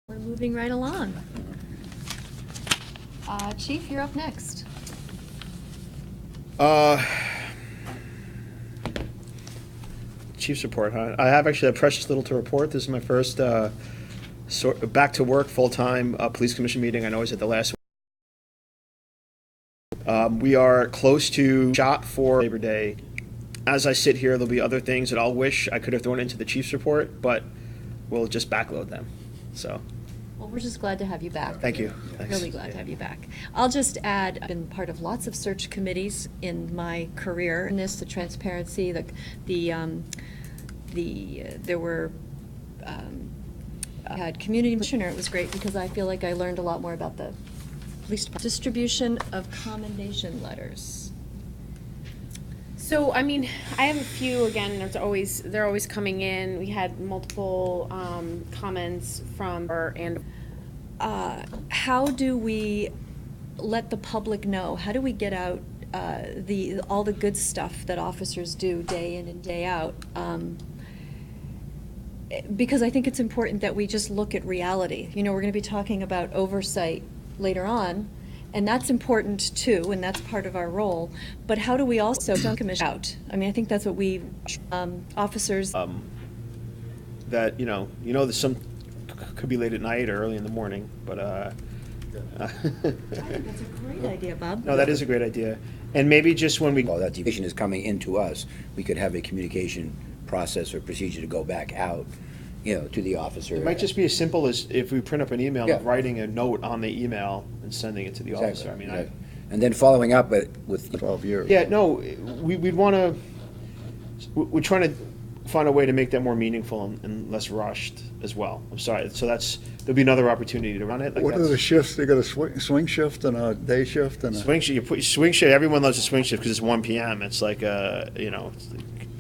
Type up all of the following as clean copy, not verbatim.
We're moving right along. Chief, you're up next. Chief's report, huh? I have actually a precious little to report. This is my first back to work full-time police commission meeting. I know I was at the last one. We are close to shot for Labor Day. As I sit here, there'll be other things that I'll wish I could have thrown into the Chief's report, but we'll just backload them. So. Well, we're just glad to have you back. Thank you. Thanks. Really glad to have you back. I'll just add, I've been part of lots of search committees in my career. And this, the transparency, there were, I had community commissioner. It was great because I feel like I learned a lot more about the police department. Distribution of commendation letters. So, I mean, I have a few, again, they're always coming in. We had multiple comments from how do we let the public know? How do we get out all the good stuff that officers do day in and day out? Because I think it's important that we just look at reality. You know, we're going to be talking about oversight later on, and that's important too, and that's part of our role. But how do we also commission out? I mean, I think that's what we officers. That there's some could be late at night or early in the morning, but. I think that's a great idea, Bob. No, that is a great idea, and maybe just when we. While that deviation is coming into us, we could have a communication process or procedure to go back out, to the officer. It might just be as simple as if we print up an email, Yeah. writing a note on the email and sending it to the officer. I mean, Exactly. And then following up with 12 years. Yeah, no, we'd want to. We're trying to find a way to make that more meaningful and less rushed as well. I'm sorry. So there'll be another opportunity to run it. What are the shifts? They got a swing shift and a day shift and a swing shift. You put swing shift. Everyone loves a swing shift because it's 1 p.m. It's like you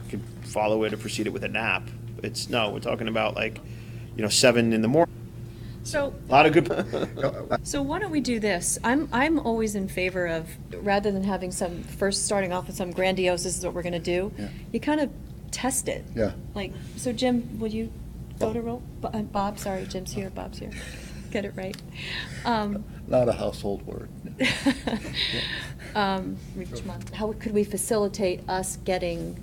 can follow it or proceed it with a nap. We're talking about 7 in the morning. So a lot of good. So why don't we do this? I'm always in favor of, rather than having starting off with some grandiose, this is what we're going to do. Yeah. You kind of test it. Yeah. So Jim, would you go to roll? Bob, sorry, Jim's here. Bob's here. Get it right. not a household word. Which month? How could we facilitate us getting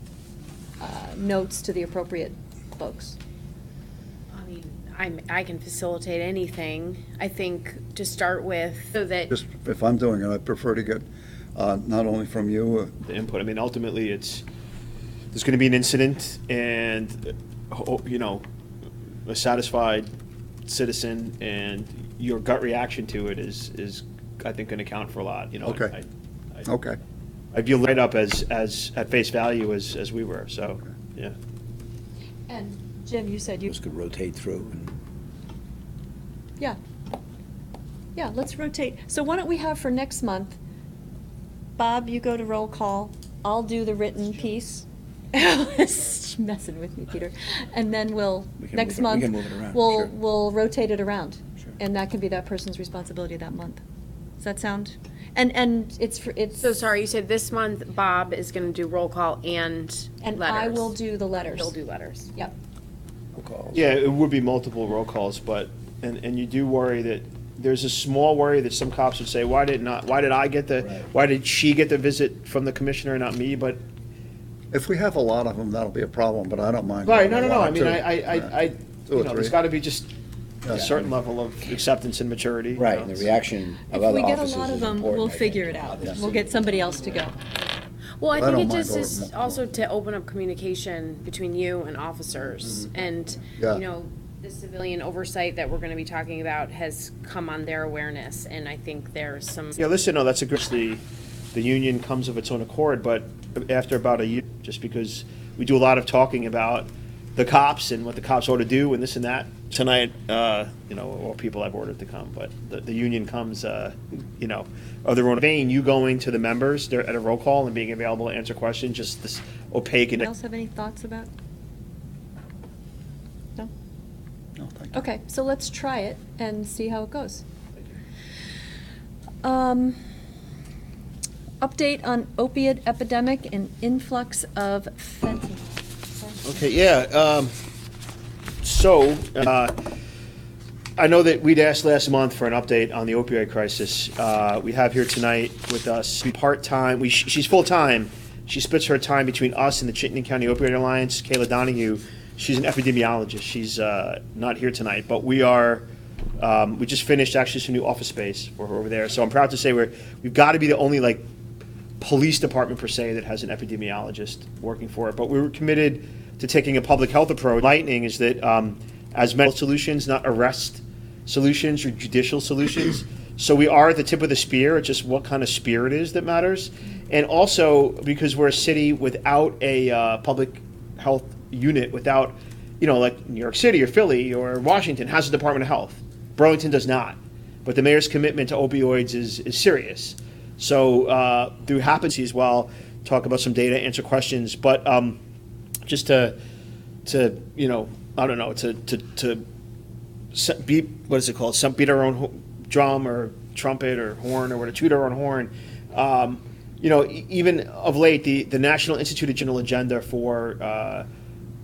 notes to the appropriate folks? I mean, I can facilitate anything. I think to start with, so that Just if I'm doing it, I prefer to get not only from you. The input. I mean, ultimately, there's going to be an incident, and a satisfied citizen, and your gut reaction to it is I think, going to count for a lot. Okay. Okay. I feel right up as at face value as we were. So, Okay. Yeah. And Jim, you said you. Those could rotate through. Yeah. Yeah, let's rotate. So why don't we have for next month, Bob, you go to roll call, I'll do the written piece. Messing with me, Peter. And then next month, we can move it around. we'll Sure. rotate it around. Sure. And that can be that person's responsibility that month. Does that sound? And it's. So sorry, you said this month Bob is going to do roll call and letters. I will do the letters. He'll do letters. Yep. Yeah, it would be multiple roll calls, but and you do worry that there's a small worry that some cops would say, why did she get the visit from the commissioner and not me? But If we have a lot of them, that'll be a problem, but I don't mind. right, no. One I or mean, two. I Two or there's three. got to be just Yeah. a certain level of acceptance and maturity. Right, and the reaction of If other we get a officers lot of is them, important, we'll I think. figure it out. Yes. We'll get somebody else to go. Well, I I think don't it mind just going is more. also to open up communication between you and officers. And, Yeah. the civilian oversight that we're going to be talking about has come on their awareness. And I think there's some. Yeah, listen, no, that's a good. The union comes of its own accord, but after about a year, just because we do a lot of talking about the cops and what the cops ought to do and this and that. Tonight, all people I've ordered to come, but the union comes, of their own vein. You going to the members at a roll call and being available to answer questions, just this opaque. Anyone else have any thoughts about? No? No, thank you. Okay, so let's try it and see how it goes. Update on opiate epidemic and influx of fentanyl. Okay, yeah. So, I know that we'd asked last month for an update on the opioid crisis. We have here tonight with us part-time, she's full-time. She splits her time between us and the Chittenden County Opioid Alliance. Kayla Donahue, she's an epidemiologist. She's not here tonight, but we just finished actually some new office space for her over there. So I'm proud to say we've got to be the only like police department per se that has an epidemiologist working for it. But we were committed to taking a public health approach. Lightning is that as medical solutions, not arrest solutions or judicial solutions. So we are at the tip of the spear. It's just what kind of spear it is that matters. And also because we're a city without a public health unit, without, like New York City or Philly or Washington has a Department of Health. Burlington does not. But the mayor's commitment to opioids is serious. So through Happency as well, talk about some data, answer questions. But just to I don't know, to beat, what is it called? Beat our own drum or trumpet or horn or whatever, toot our own horn. Even of late, the National Institute of General Agenda for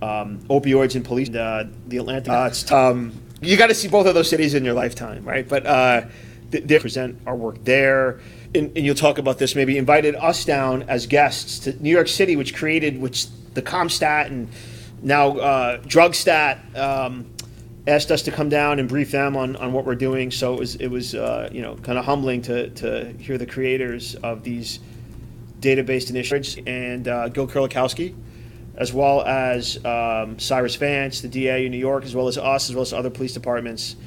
opioids and police, the Atlantic. You got to see both of those cities in your lifetime, right? But they present our work there. And you'll talk about this, maybe invited us down as guests to New York City, which the ComStat and now DrugStat asked us to come down and brief them on what we're doing. So it was kind of humbling to hear the creators of these database initiatives and Gil Kurlikowski, as well as Cyrus Vance, the DA in New York, as well as us, as well as other police departments,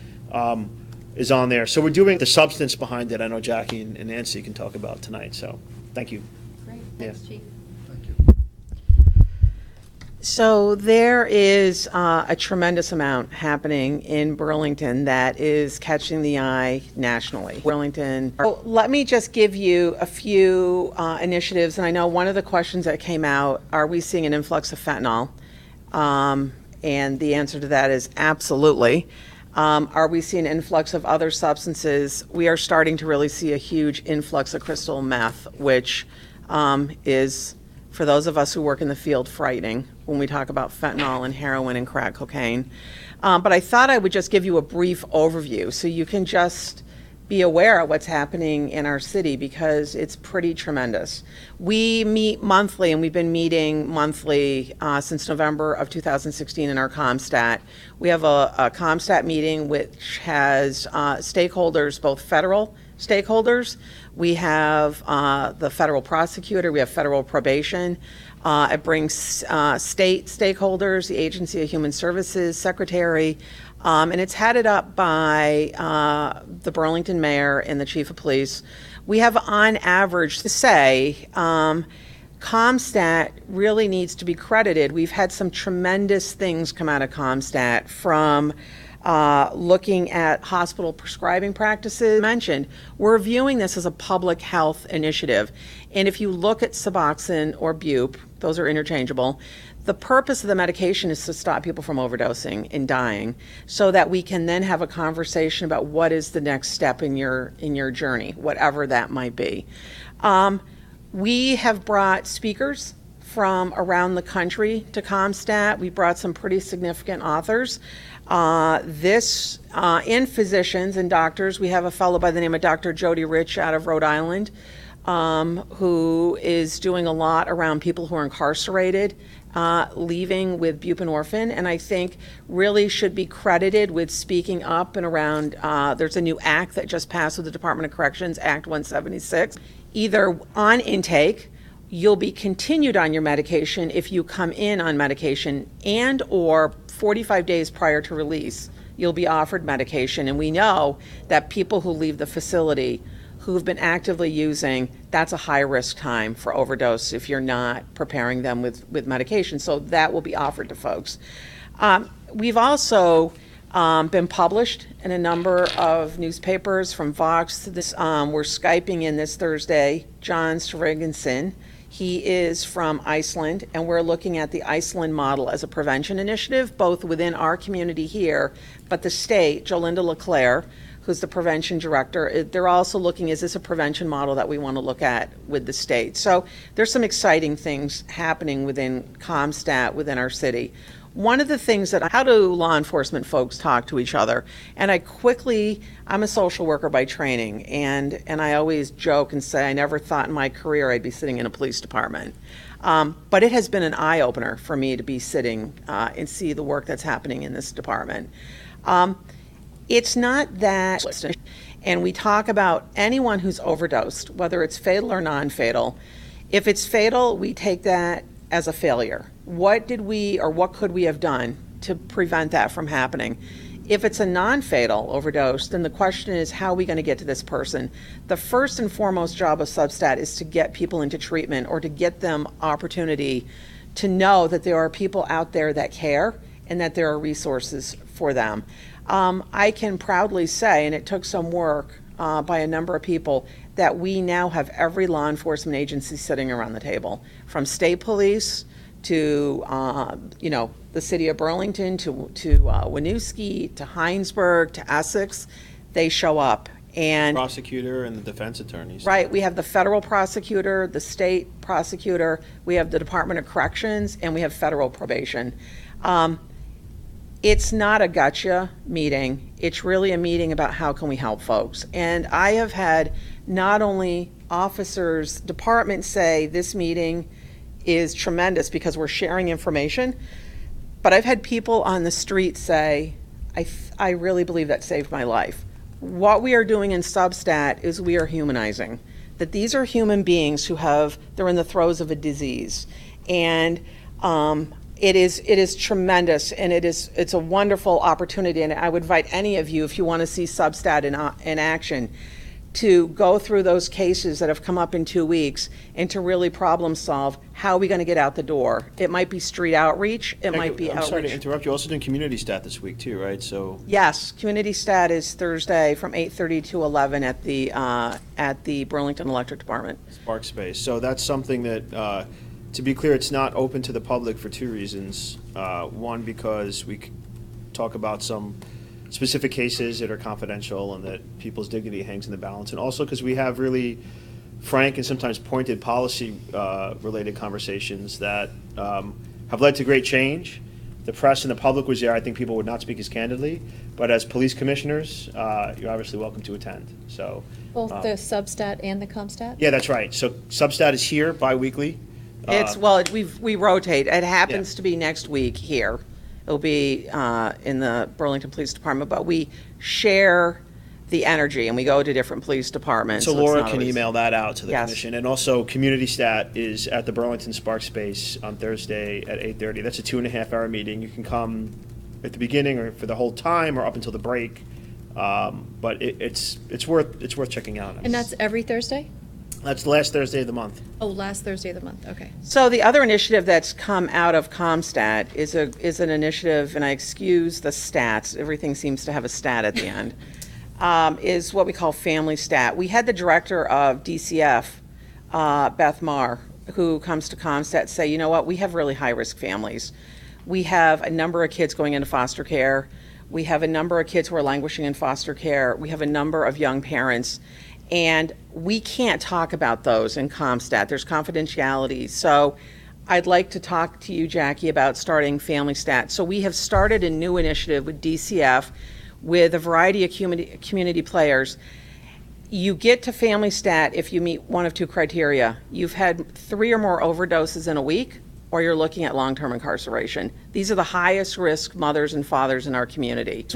is on there. So we're doing the substance behind it. I know Jackie and Nancy can talk about tonight. So thank you. Great, thanks, Chief. Thank you. So there is a tremendous amount happening in Burlington that is catching the eye nationally. Burlington. So let me just give you a few initiatives. And I know one of the questions that came out, are we seeing an influx of fentanyl? And the answer to that is absolutely. Are we seeing an influx of other substances? We are starting to really see a huge influx of crystal meth, which is, for those of us who work in the field, frightening when we talk about fentanyl and heroin and crack cocaine. But I thought I would just give you a brief overview so you can just be aware of what's happening in our city, because it's pretty tremendous. We meet monthly, and we've been meeting monthly since November of 2016 in our ComStat. We have a ComStat meeting which has stakeholders, both federal stakeholders. We have the federal prosecutor, we have federal probation. It brings state stakeholders, the Agency of Human Services, Secretary, and it's headed up by the Burlington mayor and the chief of police. We have, on average, to say, ComStat really needs to be credited. We've had some tremendous things come out of ComStat, from looking at hospital prescribing practices. Mentioned, we're viewing this as a public health initiative. And if you look at Suboxone or Bupe, those are interchangeable, the purpose of the medication is to stop people from overdosing and dying, so that we can then have a conversation about what is the next step in your journey, whatever that might be. We have brought speakers from around the country to ComStat. We brought some pretty significant authors. In physicians and doctors, we have a fellow by the name of Dr. Jody Rich out of Rhode Island, who is doing a lot around people who are incarcerated, leaving with buprenorphine, and I think really should be credited with speaking up and around. There's a new act that just passed with the Department of Corrections, Act 176. Either on intake, you'll be continued on your medication if you come in on medication, and or 45 days prior to release, you'll be offered medication. And we know that people who leave the facility who've been actively using, that's a high risk time for overdose if you're not preparing them with medication. So that will be offered to folks. We've also been published in a number of newspapers, from Vox to this. We're Skyping in this Thursday John Svergensen. He is from Iceland, and we're looking at the Iceland model as a prevention initiative, both within our community here, but the state, Jolinda LeClaire, who's the prevention director, they're also looking, is this a prevention model that we want to look at with the state? So there's some exciting things happening within ComStat, within our city. one of the things how do law enforcement folks talk to each other? And I'm a social worker by training, and I always joke and say I never thought in my career I'd be sitting in a police department. But it has been an eye-opener for me to be sitting and see the work that's happening in this department. It's not that, and we talk about anyone who's overdosed, whether it's fatal or non-fatal. If it's fatal, we take that as a failure. What could we have done to prevent that from happening? If it's a non-fatal overdose, then the question is, how are we going to get to this person? The first and foremost job of Substat is to get people into treatment, or to get them opportunity to know that there are people out there that care and that there are resources for them. I can proudly say, and it took some work by a number of people, that we now have every law enforcement agency sitting around the table, from state police to the city of Burlington to Winooski to Heinsberg to Essex. They show up. And Prosecutor and the defense attorneys. right, we have the federal prosecutor, the state prosecutor, we have the Department of Corrections, and we have federal probation. It's not a gotcha meeting. It's really a meeting about how can we help folks. And I have had not only officers, departments say this meeting is tremendous because we're sharing information, but I've had people on the street say, I really believe that saved my life. What we are doing in Substat is we are humanizing, that these are human beings they're in the throes of a disease. And it is tremendous, and it's a wonderful opportunity. And I would invite any of you, if you want to see Substat in action, to go through those cases that have come up in 2 weeks and to really problem solve. How are we going to get out the door? It might be street outreach. It might be I'm outreach. sorry to interrupt. You're also doing community stat this week too, right? So Yes, community stat is Thursday from 8:30 to 11 at the Burlington Electric Department. Spark Space. So that's something that, to be clear, it's not open to the public for two reasons. One, because we talk about some specific cases that are confidential and that people's dignity hangs in the balance, and also because we have really frank and sometimes pointed policy related conversations that have led to great change. The press and the public was there. I think people would not speak as candidly, but as police commissioners, you're obviously welcome to attend. So Both the Substat and the Comstat? yeah, that's right. So Substat is here bi-weekly. We rotate. It happens to be next week here. It'll be in the Burlington Police Department, but we share the energy and we go to different police departments. So it's Laura not can always- email that out to the Yes. commission. And also, Community Stat is at the Burlington Spark Space on Thursday at 8:30. That's a 2.5-hour meeting. You can come at the beginning or for the whole time or up until the break. But it's worth checking out. And that's every Thursday? That's the last Thursday of the month. Oh, last Thursday of the month, okay. So the other initiative that's come out of Comstat is an initiative, and I excuse the stats, everything seems to have a stat at the end, is what we call Family Stat. We had the director of DCF, Beth Marr, who comes to Comstat, say, you know what, we have really high-risk families. We have a number of kids going into foster care. We have a number of kids who are languishing in foster care. We have a number of young parents. And we can't talk about those in Comstat. There's confidentiality. So I'd like to talk to you, Jackie, about starting Family Stat. So we have started a new initiative with DCF with a variety of community players. You get to Family Stat if you meet one of two criteria. You've had 3 or more overdoses in a week, or you're looking at long-term incarceration. These are the highest risk mothers and fathers in our community.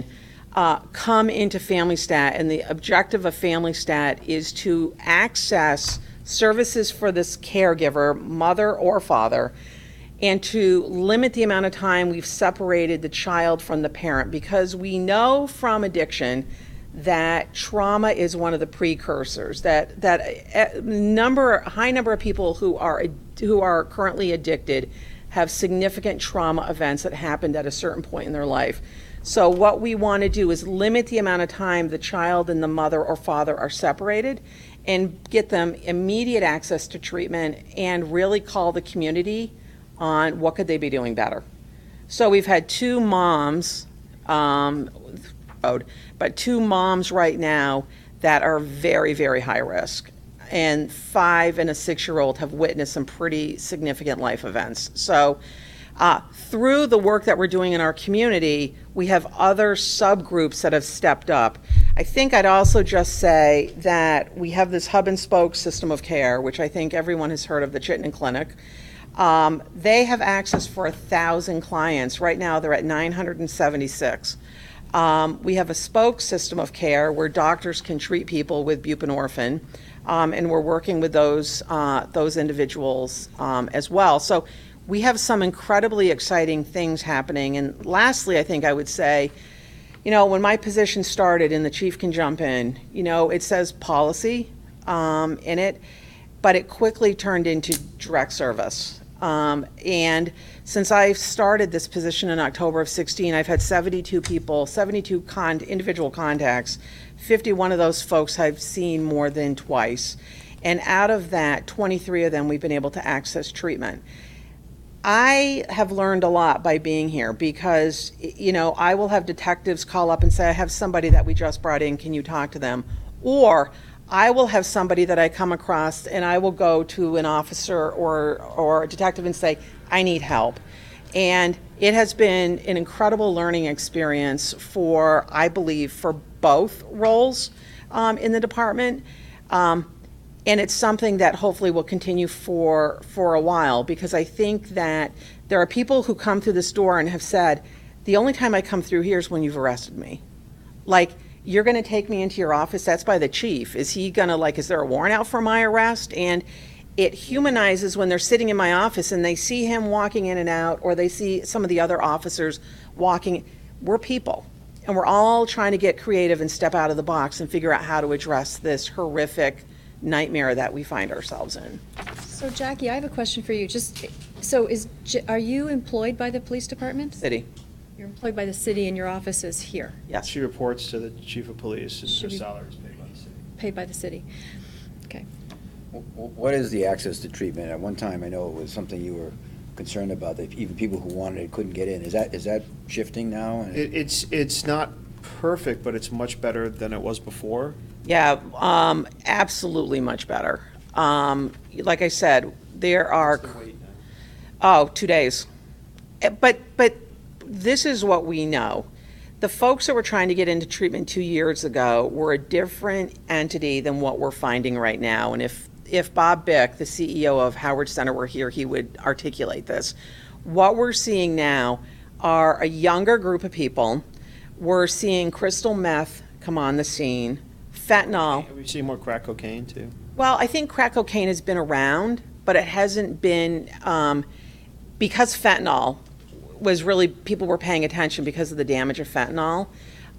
Come into Family Stat, and the objective of Family Stat is to access services for this caregiver, mother or father, and to limit the amount of time we've separated the child from the parent, because we know from addiction that trauma is one of the precursors, that a high number of people who are currently addicted have significant trauma events that happened at a certain point in their life. So what we want to do is limit the amount of time the child and the mother or father are separated and get them immediate access to treatment and really call the community on what could they be doing better. So we've had 2 moms, but 2 moms right now that are very, very high risk. And 5 and a 6-year-old have witnessed some pretty significant life events. So Through the work that we're doing in our community, we have other subgroups that have stepped up. I think I'd also just say that we have this hub and spoke system of care, which I think everyone has heard of, the Chittenden Clinic. They have access for 1,000 clients. Right now, they're at 976. We have a spoke system of care where doctors can treat people with buprenorphine, and we're working with those individuals as well. So we have some incredibly exciting things happening. And lastly, I think I would say, when my position started, and the chief can jump in, it says policy in it, but it quickly turned into direct service. And since I started this position in October of 16, I've had 72 people, 72 individual contacts. 51 of those folks I've seen more than twice. And out of that, 23 of them we've been able to access treatment. I have learned a lot by being here because, I will have detectives call up and say, I have somebody that we just brought in, can you talk to them? Or I will have somebody that I come across and I will go to an officer or a detective and say, I need help. And it has been an incredible learning experience I believe, for both roles in the department. And it's something that hopefully will continue for a while, because I think that there are people who come through this door and have said, the only time I come through here is when you've arrested me. Like, you're going to take me into your office? That's by the chief. Is he going to, is there a warrant out for my arrest? And it humanizes when they're sitting in my office and they see him walking in and out, or they see some of the other officers walking. We're people, and we're all trying to get creative and step out of the box and figure out how to address this horrific nightmare that we find ourselves in. So Jackie, I have a question for you. Are you employed by the police department? City. You're employed by the city and your office is here? Yes. She reports to the chief of police, and Should her we- salary is paid by the city. Paid by the city. Okay. What is the access to treatment? At one time, I know it was something you were concerned about, that even people who wanted it couldn't get in. Is that shifting now? It's not perfect, but it's much better than it was before. Yeah, absolutely much better. Like I said, there are, What's the wait now? 2 days. But this is what we know. The folks that were trying to get into treatment 2 years ago were a different entity than what we're finding right now. And if Bob Bick, the CEO of Howard Center, were here, he would articulate this. What we're seeing now are a younger group of people. We're seeing crystal meth come on the scene, fentanyl. We've seen more crack cocaine, too. Well, I think crack cocaine has been around, but it hasn't been, because fentanyl was really, people were paying attention because of the damage of fentanyl.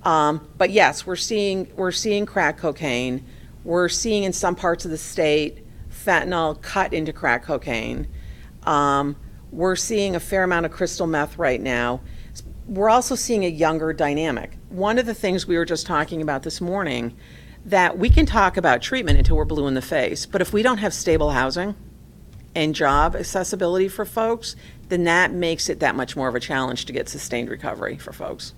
But yes, we're seeing crack cocaine. We're seeing in some parts of the state fentanyl cut into crack cocaine. We're seeing a fair amount of crystal meth right now. We're also seeing a younger dynamic. One of the things we were just talking about this morning, that we can talk about treatment until we're blue in the face, but if we don't have stable housing and job accessibility for folks, then that makes it that much more of a challenge to get sustained recovery for folks.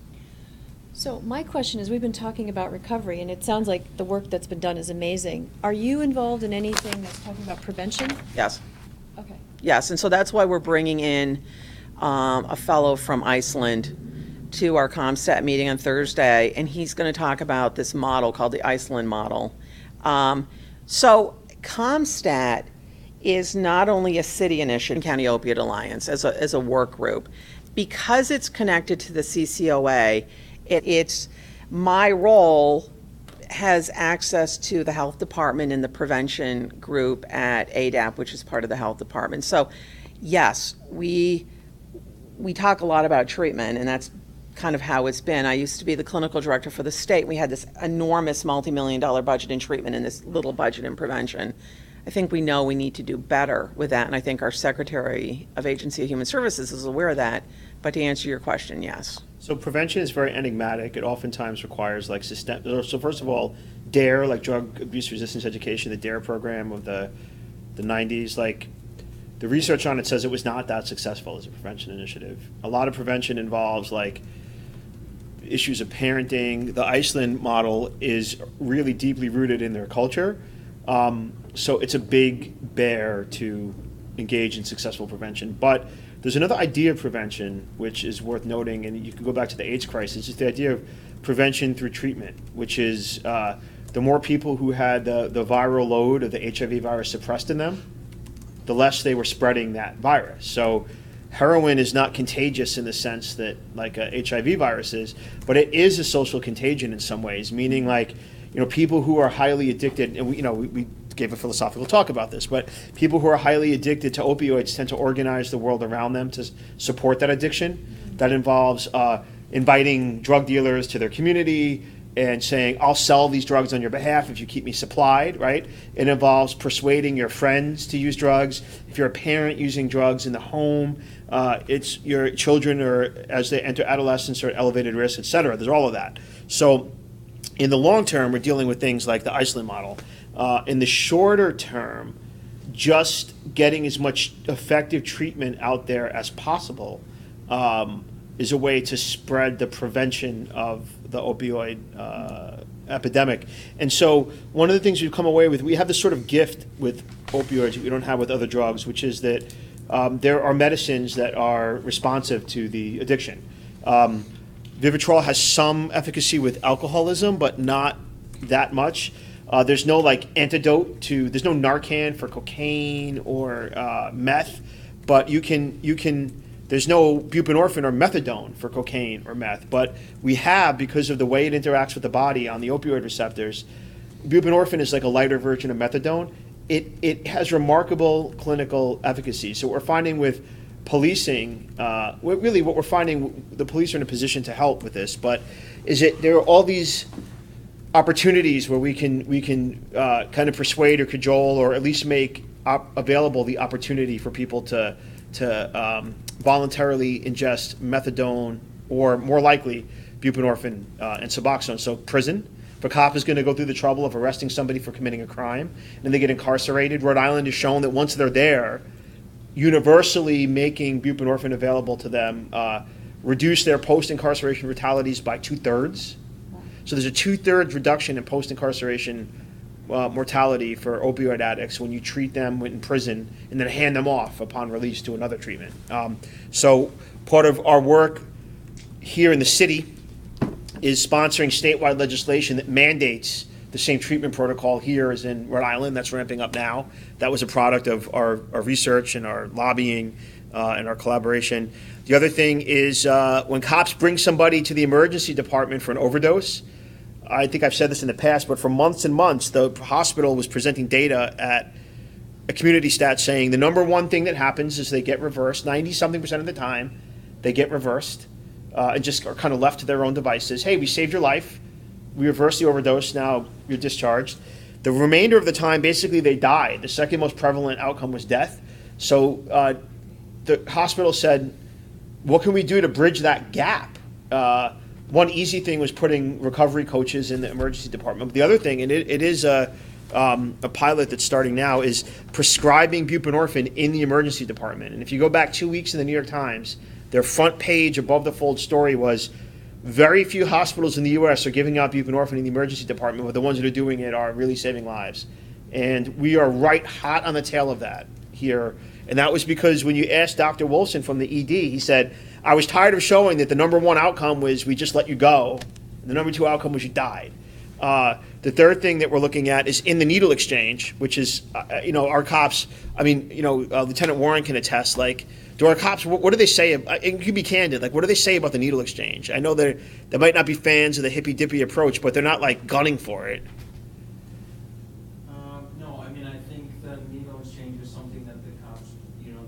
So my question is, we've been talking about recovery, and it sounds like the work that's been done is amazing. Are you involved in anything that's talking about prevention? Yes. Okay. Yes, and so that's why we're bringing in a fellow from Iceland to our ComStat meeting on Thursday, and he's going to talk about this model called the Iceland model. So ComStat is not only a city initiative, County Opioid Alliance, as a work group. Because it's connected to the CCOA, it's my role has access to the health department and the prevention group at ADAP, which is part of the health department. So yes, we talk a lot about treatment, and that's kind of how it's been. I used to be the clinical director for the state. We had this enormous multi-million-dollar budget in treatment and this little budget in prevention. I think we know we need to do better with that, and I think our Secretary of Agency of Human Services is aware of that. But to answer your question, yes. So prevention is very enigmatic. It oftentimes requires so first of all, DARE, like drug abuse resistance education, the DARE program of the 90s, the research on it says it was not that successful as a prevention initiative. A lot of prevention involves issues of parenting. The Iceland model is really deeply rooted in their culture. So it's a big bear to engage in successful prevention. But There's another idea of prevention, which is worth noting, and you can go back to the AIDS crisis, it's the idea of prevention through treatment, which is the more people who had the viral load of the HIV virus suppressed in them, the less they were spreading that virus. So heroin is not contagious in the sense that like a HIV virus is, but it is a social contagion in some ways, meaning like, people who are highly addicted, and we gave a philosophical talk about this, but people who are highly addicted to opioids tend to organize the world around them to support that addiction. That involves inviting drug dealers to their community and saying, I'll sell these drugs on your behalf if you keep me supplied, right? It involves persuading your friends to use drugs. If you're a parent using drugs in the home, it's your children or as they enter adolescence are at elevated risk, et cetera. There's all of that. So in the long term, we're dealing with things like the Iceland model. In the shorter term, just getting as much effective treatment out there as possible is a way to spread the prevention of the opioid epidemic. And so one of the things we've come away with, we have this sort of gift with opioids that we don't have with other drugs, which is that there are medicines that are responsive to the addiction. Vivitrol has some efficacy with alcoholism, but not that much. There's no there's no Narcan for cocaine or meth, but there's no buprenorphine or methadone for cocaine or meth, but we have, because of the way it interacts with the body on the opioid receptors, buprenorphine is like a lighter version of methadone. It has remarkable clinical efficacy. So what we're finding with policing, really what we're finding, the police are in a position to help with this, but is that there are all these opportunities where we can kind of persuade or cajole or at least make available the opportunity for people to voluntarily ingest methadone or more likely buprenorphine and Suboxone. So prison. If a cop is going to go through the trouble of arresting somebody for committing a crime and they get incarcerated, Rhode Island has shown that once they're there, universally making buprenorphine available to them reduce their post-incarceration fatalities by 2/3. So there's a 2/3 reduction in post-incarceration mortality for opioid addicts when you treat them in prison and then hand them off upon release to another treatment. So part of our work here in the city is sponsoring statewide legislation that mandates the same treatment protocol here as in Rhode Island. That's ramping up now. That was a product of our research and our lobbying and our collaboration. The other thing is when cops bring somebody to the emergency department for an overdose, I think I've said this in the past, but for months and months, the hospital was presenting data at a community stat saying the number one thing that happens is they get reversed. 90-something% of the time, they get reversed and just are kind of left to their own devices. Hey, we saved your life. We reversed the overdose. Now you're discharged. The remainder of the time, basically, they died. The second most prevalent outcome was death. So the hospital said, what can we do to bridge that gap? One easy thing was putting recovery coaches in the emergency department. But the other thing, and it is a pilot that's starting now, is prescribing buprenorphine in the emergency department. And if you go back 2 weeks in the New York Times, their front page above the fold story was, very few hospitals in the U.S. are giving out buprenorphine in the emergency department, but the ones that are doing it are really saving lives. And we are right hot on the tail of that here. And that was because when you asked Dr. Wilson from the ED, he said, I was tired of showing that the number one outcome was we just let you go. And the number two outcome was you died. The third thing that we're looking at is in the needle exchange, which is, our cops, Lieutenant Warren can attest, do our cops, what do they say? It could be candid. What do they say about the needle exchange? I know they might not be fans of the hippy-dippy approach, but they're not gunning for it. No, I think the needle exchange is something that the cops,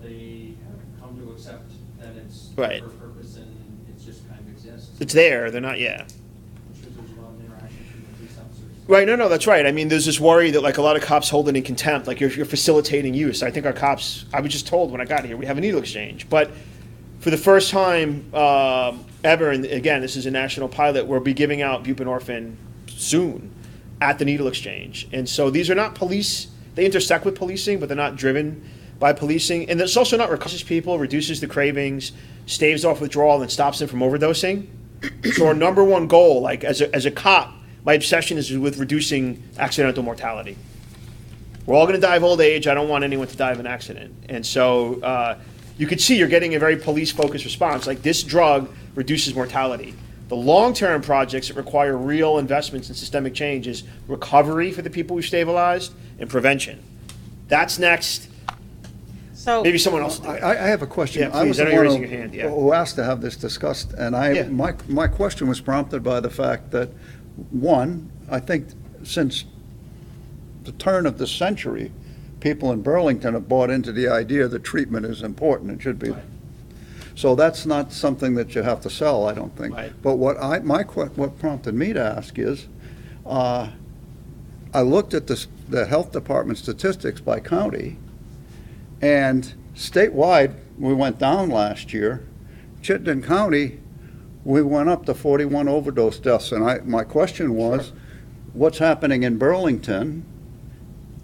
they have come to accept that it's Right. for purpose and it just kind of exists. It's there. They're not, yeah. I'm sure there's a lot of interaction between the police officers. Right, no, that's right. There's this worry that a lot of cops hold it in contempt, you're facilitating use. I think our cops, I was just told when I got here, we have a needle exchange. But for the first time ever, and again, this is a national pilot, we'll be giving out buprenorphine soon at the needle exchange. And so these are not police, they intersect with policing, but they're not driven by policing. And it's also not recovers people, reduces the cravings, staves off withdrawal, and stops them from overdosing. So our number one goal, as a cop, my obsession is with reducing accidental mortality. We're all going to die of old age. I don't want anyone to die of an accident. And so, you could see you're getting a very police-focused response. Like, this drug reduces mortality. The long-term projects that require real investments in systemic change is recovery for the people we've stabilized and prevention. That's next. So Maybe someone else. I have a question. Yeah, I was please. I know the you're one raising your hand, yeah. who asked to have this discussed, and Yeah. my question was prompted by the fact that, one, I think since the turn of the century, people in Burlington have bought into the idea that treatment is important and should be. Right. So that's not something that you have to sell, I don't think. Right. But what prompted me to ask is, I looked at the health department statistics by county, and statewide, we went down last year. Chittenden County, we went up to 41 overdose deaths. And my question was, what's happening in Burlington?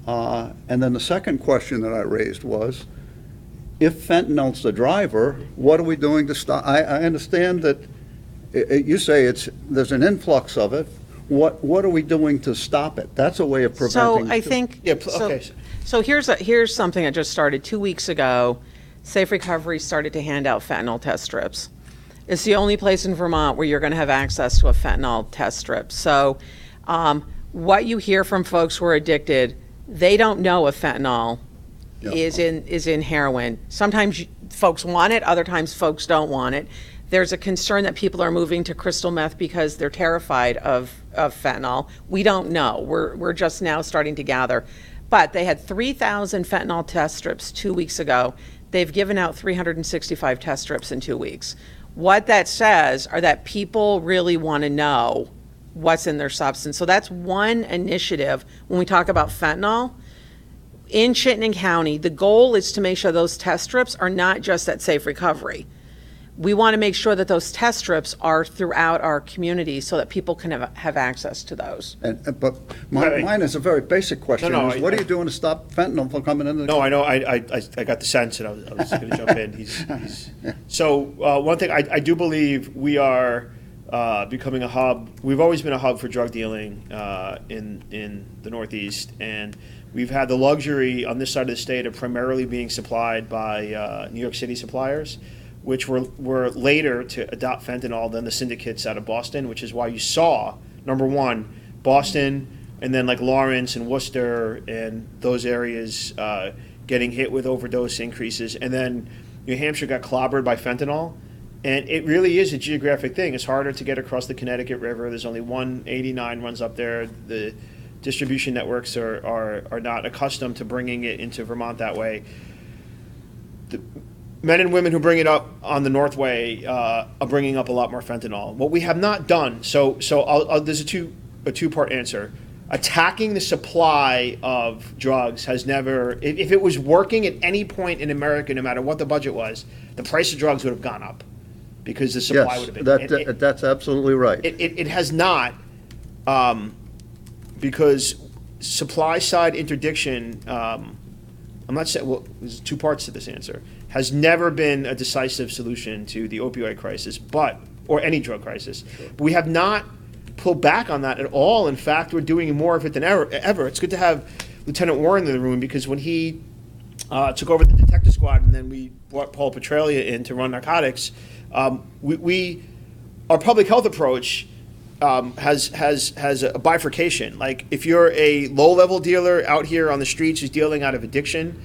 And then the second question that I raised was, if fentanyl's the driver, what are we doing to stop? I understand that you say there's an influx of it. What are we doing to stop it? That's a way of preventing. So I think. Yeah, so- okay. So here's something that just started 2 weeks ago. Safe Recovery started to hand out fentanyl test strips. It's the only place in Vermont where you're going to have access to a fentanyl test strip. So what you hear from folks who are addicted, they don't know if fentanyl is in heroin. Sometimes folks want it, other times folks don't want it. There's a concern that people are moving to crystal meth because they're terrified of fentanyl. We don't know. We're just now starting to gather. But they had 3,000 fentanyl test strips 2 weeks ago. They've given out 365 test strips in 2 weeks. What that says are that people really want to know what's in their substance. So that's one initiative when we talk about fentanyl. In Chittenden County, the goal is to make sure those test strips are not just at Safe Recovery. We want to make sure that those test strips are throughout our community so that people can have access to those. But mine is a very basic question. No, What are you doing to stop fentanyl from coming into the No, I know. I got the sense, and I was going to jump in. So one thing, I do believe we are becoming a hub. We've always been a hub for drug dealing in the Northeast, and we've had the luxury on this side of the state of primarily being supplied by New York City suppliers, which were later to adopt fentanyl than the syndicates out of Boston, which is why you saw, number one, Boston, and then like Lawrence and Worcester and those areas getting hit with overdose increases. And then New Hampshire got clobbered by fentanyl. And it really is a geographic thing. It's harder to get across the Connecticut River. There's only 189 runs up there. The distribution networks are not accustomed to bringing it into Vermont that way. The men and women who bring it up on the Northway are bringing up a lot more fentanyl. What we have not done, so there's a two-part answer. Attacking the supply of drugs has never, if it was working at any point in America, no matter what the budget was, the price of drugs would have gone up because the supply would have been. That's absolutely right. It has not, because supply side interdiction, I'm not saying, well, there's two parts to this answer, has never been a decisive solution to the opioid crisis, or any drug crisis. But we have not pulled back on that at all. In fact, we're doing more of it than ever. It's good to have Lieutenant Warren in the room, because when he took over the detective squad and then we brought Paul Petralia in to run narcotics, our public health approach has a bifurcation. Like, if you're a low-level dealer out here on the streets who's dealing out of addiction,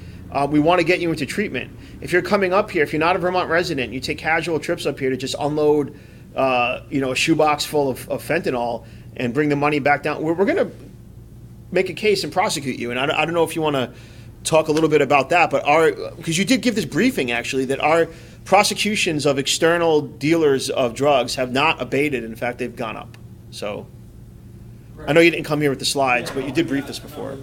we want to get you into treatment. If you're coming up here, if you're not a Vermont resident, you take casual trips up here to just unload, a shoebox full of fentanyl and bring the money back down. We're going to make a case and prosecute you. And I don't know if you want to talk a little bit about that, but because you did give this briefing actually, that our prosecutions of external dealers of drugs have not abated. In fact, they've gone up. So I know you didn't come here with the slides, but you did brief this before.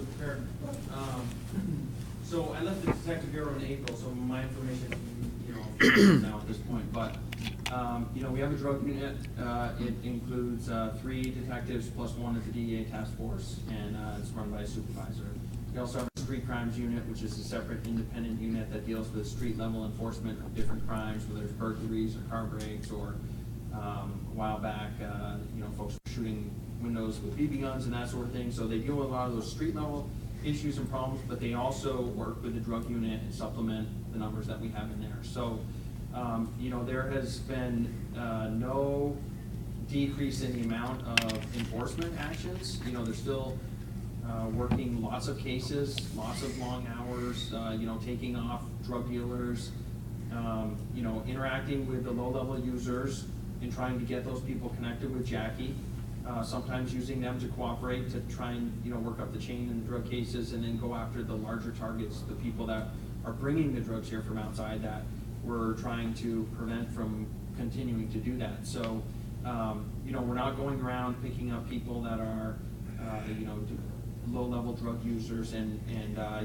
So I left the detective bureau in April, so my information, now at this point, but, we have a drug unit. It includes 3 detectives plus 1 at the DEA task force, and it's run by a supervisor. We also have a street crimes unit, which is a separate independent unit that deals with street level enforcement of different crimes, whether it's burglaries or car breaks, or a while back, folks were shooting windows with BB guns and that sort of thing. So they deal with a lot of those street level issues and problems, but they also work with the drug unit and supplement the numbers that we have in there. So, you know, there has been no decrease in the amount of enforcement actions. You know, they're still working lots of cases, lots of long hours, you know, taking off drug dealers, you know, interacting with the low-level users and trying to get those people connected with Jackie. Sometimes using them to cooperate to try and, you know, work up the chain in the drug cases and then go after the larger targets, the people that are bringing the drugs here from outside that we're trying to prevent from continuing to do that. So, you know, we're not going around picking up people that are, you know, low-level drug users and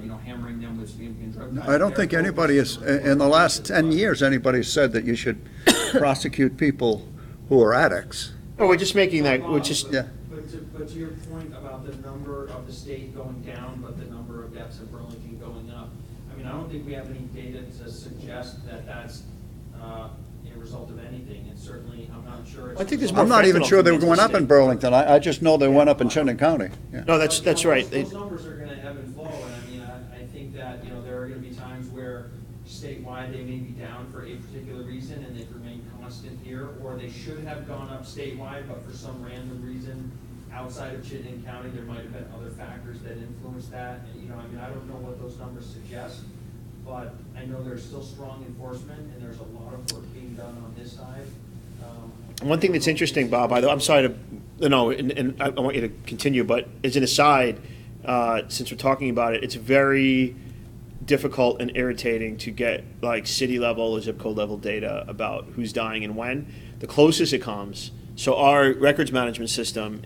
you know, hammering them with significant drug. I don't think anybody is, in the last 10 years, anybody said that you should prosecute people who are addicts. Oh, we're just making that, we're just, Yeah. But to your point about the number of the state going down, but the number of deaths in Burlington going up, I mean, I don't think we have any data to suggest that that's a result of anything. It's certainly, I'm not sure. I think there's more I'm not even fentanyl sure they were coming going into up the in state. Burlington. I just know they went up in Chittenden County. Yeah. No, that's right. Those numbers are gonna ebb and flow, and I mean, I think that, you know, there are gonna be times where statewide, they may be down for a particular reason and they've remained constant here, or they should have gone up statewide, but for some random reason outside of Chittenden County, there might have been other factors that influenced that. And, you know, I mean, I don't know what those numbers suggest, but I know there's still strong enforcement and there's a lot of work being done on this side. One thing that's interesting, Bob, I'm sorry to, no, and I want you to continue, but as an aside, since we're talking about it, it's very difficult and irritating to get like city level or zip code level data about who's dying and when. The closest it comes, so our records management system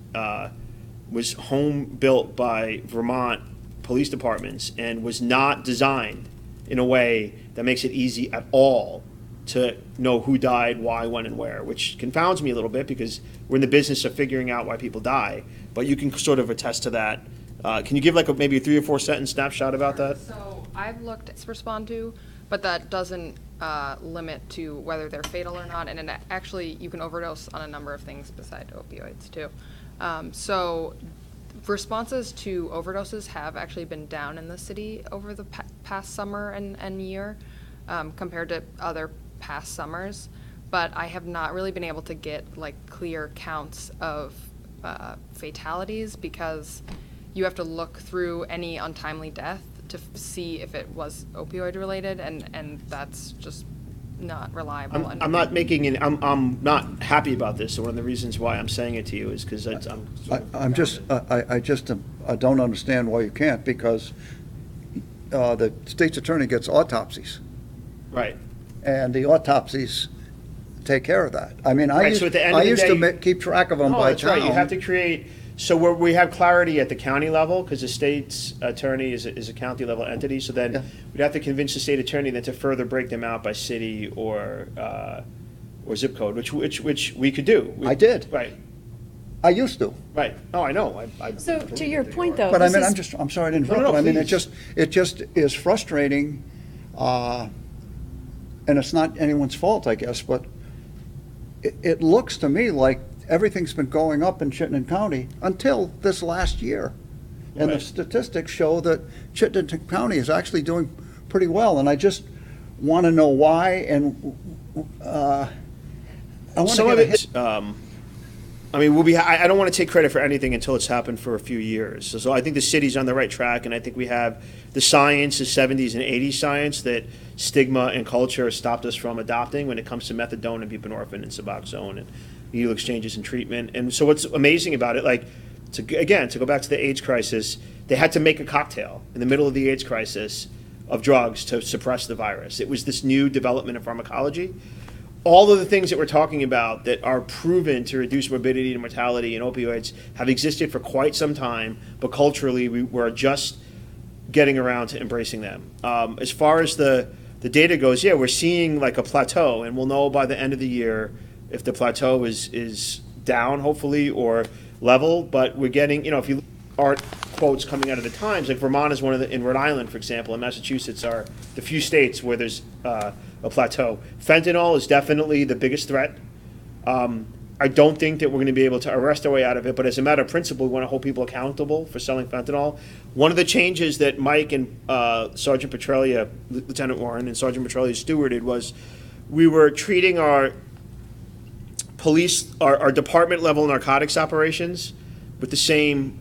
was home built by Vermont police departments and was not designed in a way that makes it easy at all to know who died, why, when, and where, which confounds me a little bit because we're in the business of figuring out why people die. But you can sort of attest to that. Can you give like maybe a 3 or 4 sentence snapshot about that? So I've looked at respond to, but that doesn't limit to whether they're fatal or not. And it actually, you can overdose on a number of things beside opioids too. So responses to overdoses have actually been down in the city over the past summer and year compared to other past summers. But I have not really been able to get like clear counts of fatalities because you have to look through any untimely death to see if it was opioid related, and that's just not reliable. I'm not making an, I'm not happy about this. So one of the reasons why I'm saying it to you is because I don't understand why you can't, because the state's attorney gets autopsies, right. and the autopsies take care of that. I mean, Right, so at the end of the day- keep track of them Oh, by that's town. right. You have to create, so where we have clarity at the county level, because the state's attorney is a county level entity, so then Yeah. we'd have to convince the state attorney then to further break them out by city or zip code, which we could do. I did. Right, I used to. right. Oh, I know. So to your point, though. But I this mean, is- I'm sorry to interrupt, No, but I mean, please. it just is frustrating, and it's not anyone's fault, I guess, but it looks to me like everything's been going up in Chittenden County until this last year. And the Right. statistics show that Chittenden County is actually doing pretty well, and I just want to know why, and I want to Some of get a it, hit. I mean, I don't want to take credit for anything until it's happened for a few years. So I think the city's on the right track, and I think we have the science, the 70s and 80s science that stigma and culture stopped us from adopting when it comes to methadone and buprenorphine and Suboxone and needle exchanges and treatment. And so what's amazing about it, like, to go back to the AIDS crisis, they had to make a cocktail in the middle of the AIDS crisis of drugs to suppress the virus. It was this new development in pharmacology. All of the things that we're talking about that are proven to reduce morbidity and mortality in opioids have existed for quite some time, but culturally we're just getting around to embracing them. As far as the data goes, yeah, we're seeing like a plateau, and we'll know by the end of the year if the plateau is down, hopefully, or level. But we're getting, if you art quotes coming out of the Times, like Vermont is one of in Rhode Island, for example, and Massachusetts are the few states where there's a plateau. Fentanyl is definitely the biggest threat. I don't think that we're going to be able to arrest our way out of it, but as a matter of principle, we want to hold people accountable for selling fentanyl. One of the changes that Mike and Sergeant Petralia, Lieutenant Warren, and Sergeant Petralia stewarded was we were treating our police, our department level narcotics operations with the same,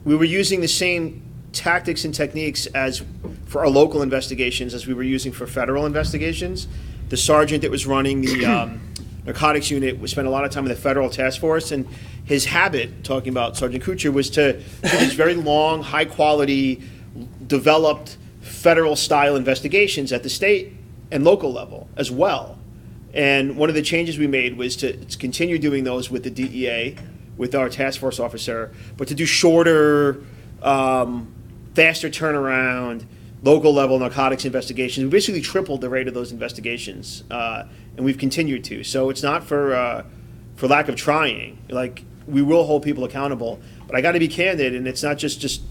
we were using the same tactics and techniques as for our local investigations as we were using for federal investigations. The sergeant that was running the narcotics unit spent a lot of time in the federal task force, and his habit, talking about Sergeant Kuchar, was to do these very long, high-quality, developed federal-style investigations at the state and local level as well. And one of the changes we made was to continue doing those with the DEA, with our task force officer, but to do shorter, faster turnaround, local-level narcotics investigations. We basically tripled the rate of those investigations, and we've continued to. So it's not for lack of trying. Like, we will hold people accountable, but I got to be candid, and it's not just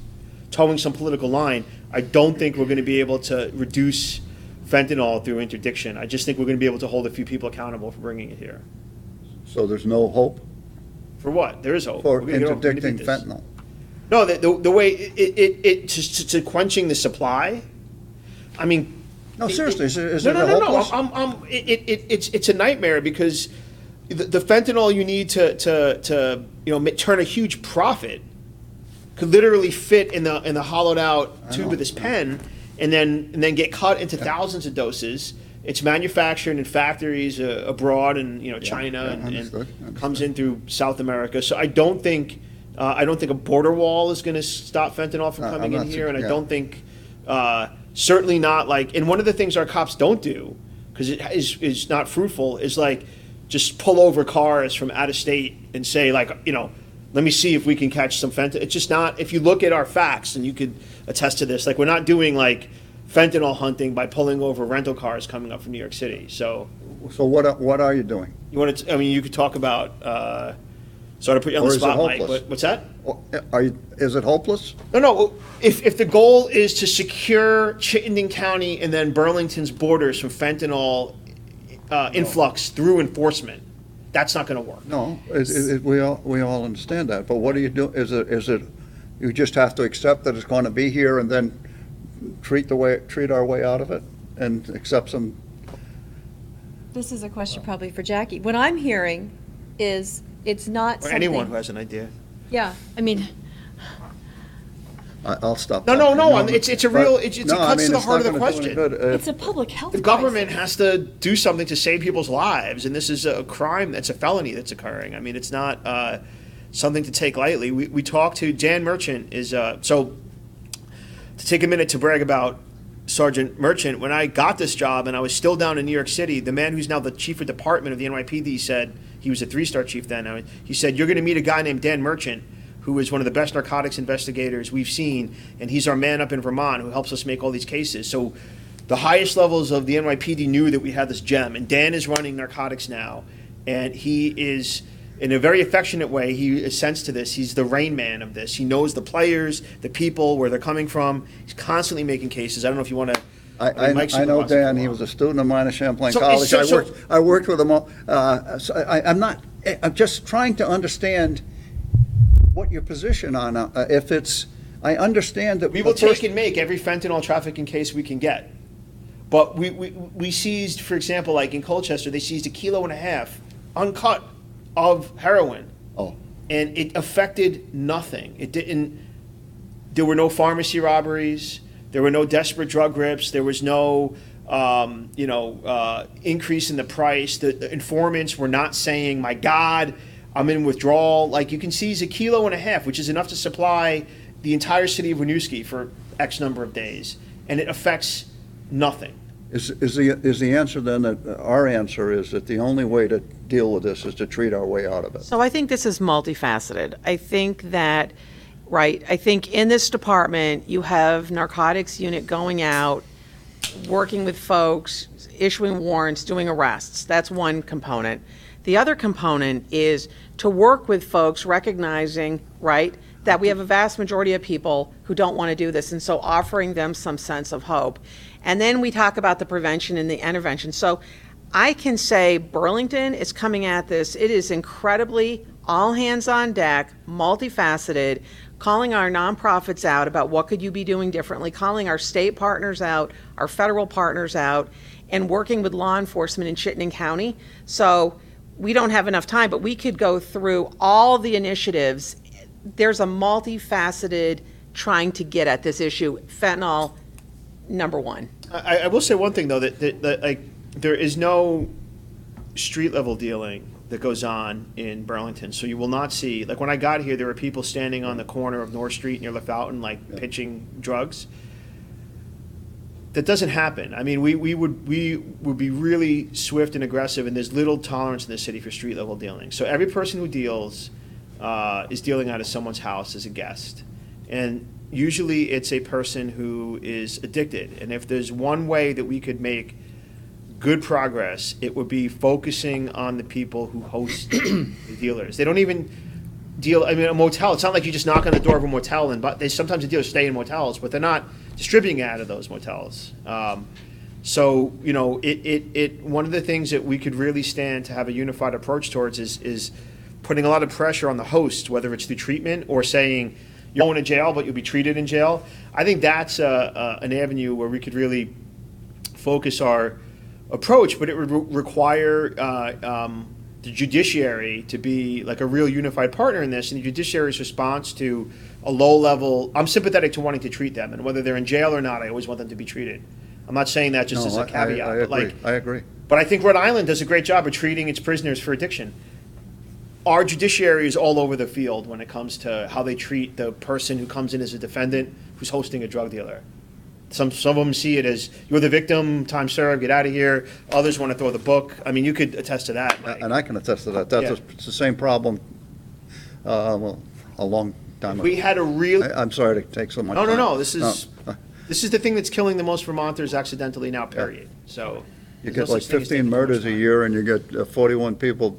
towing some political line. I don't think we're going to be able to reduce fentanyl through interdiction. I just think we're going to be able to hold a few people accountable for bringing it here. So there's no hope For what? There is hope. for We're gonna get interdicting this. fentanyl? No, the way it to quenching the supply. I mean, No, seriously, is it no. hopeless? It's a nightmare because the fentanyl you need to turn a huge profit could literally fit in the hollowed out tube of this pen, and then get cut into thousands of doses. It's manufactured in factories abroad in China and comes in through South America. So I don't think a border wall is going to stop fentanyl from coming in here, and I don't think certainly not like. And one of the things our cops don't do, because it is not fruitful, is like just pull over cars from out of state and say let me see if we can catch some fentanyl. It's just not. If you look at our facts, and you could attest to this, like we're not doing like fentanyl hunting by pulling over rental cars coming up from New York City. So what are you doing? you want to? I mean, you could talk about. Sorry to put you on Or the is it spot, Mike. hopeless? But what's that? Is it hopeless? No. If the goal is to secure Chittenden County and then Burlington's borders from fentanyl influx through enforcement, that's not going to work. No, we all understand that, but what do you do? Is it you just have to accept that it's going to be here and then treat our way out of it and accept some? This is a question probably for Jackie. What I'm hearing is it's not Or something. anyone who has an idea. Yeah, I mean, I'll stop. No. talking. It's a real. It cuts to the heart of the question. it's a public health The government crisis. has to do something to save people's lives, and this is a crime. That's a felony that's occurring. I mean, it's not something to take lightly. We talked to Dan Merchant. So to take a minute to brag about Sergeant Merchant, when I got this job and I was still down in New York City, the man who's now the chief of department of the NYPD said, he was a 3-star chief then. He said, "You're going to meet a guy named Dan Merchant, who is one of the best narcotics investigators we've seen, and he's our man up in Vermont who helps us make all these cases." So the highest levels of the NYPD knew that we had this gem, and Dan is running narcotics now, and he is, in a very affectionate way, he assents to this. He's the Rain Man of this. He knows the players, the people, where they're coming from. He's constantly making cases. I don't know if you want to. I know Dan. He was a student of mine at Champlain College. I worked with him. I'm just trying to understand what your position on if it's. I understand that We will take and make every fentanyl trafficking case we can get. But we seized, for example, like in Colchester, they seized 1.5 kilos uncut of heroin. Oh. And it affected nothing. It didn't. There were no pharmacy robberies. There were no desperate drug grips. There was no, increase in the price. The informants were not saying, "My God, I'm in withdrawal." Like, you can seize 1.5 kilos, which is enough to supply the entire city of Winooski for X number of days, and it affects nothing. Is the answer then that our answer is that the only way to deal with this is to treat our way out of it? So I think this is multifaceted. I think that, I think in this department, you have narcotics unit going out, working with folks, issuing warrants, doing arrests. That's one component. The other component is to work with folks, recognizing, that we have a vast majority of people who don't want to do this, and so offering them some sense of hope. And then we talk about the prevention and the intervention. So I can say Burlington is coming at this. It is incredibly all hands on deck, multifaceted, calling our nonprofits out about what could you be doing differently, calling our state partners out, our federal partners out, and working with law enforcement in Chittenden County. So we don't have enough time, but we could go through all the initiatives. There's a multifaceted trying to get at this issue. Fentanyl, number one. I will say one thing, though, that like, there is no street level dealing that goes on in Burlington. So you will not see, like when I got here, there were people standing on the corner of North Street near Fountain, like pitching drugs. That doesn't happen. I mean, we would be really swift and aggressive, and there's little tolerance in the city for street level dealing. So every person who deals is dealing out of someone's house as a guest. And usually it's a person who is addicted. And if there's one way that we could make good progress, it would be focusing on the people who host the dealers. They don't even deal, I mean, a motel, it's not like you just knock on the door of a motel, and but sometimes the dealers stay in motels, but they're not distributing out of those motels. So, you know, one of the things that we could really stand to have a unified approach towards is putting a lot of pressure on the host, whether it's through treatment or saying, you're going to jail, but you'll be treated in jail. I think that's an avenue where we could really focus our approach, but it would require the judiciary to be like a real unified partner in this, and the judiciary's response to a low level, I'm sympathetic to wanting to treat them, and whether they're in jail or not, I always want them to be treated. I'm not saying that just as a caveat, I but agree. like, I agree. but I think Rhode Island does a great job of treating its prisoners for addiction. Our judiciary is all over the field when it comes to how they treat the person who comes in as a defendant who's hosting a drug dealer. Some of them see it as, you're the victim, time served, get out of here. Others want to throw the book. I mean, you could attest to that, Mike. And I can attest to that. That's Yeah. it's the same problem, well, a long time ago. We had a real, I'm sorry to take so much no, time. this is the thing that's killing the most Vermonters accidentally now, period. So. You there's get no like such thing as 15 taking murders the a most year, and you get 41 people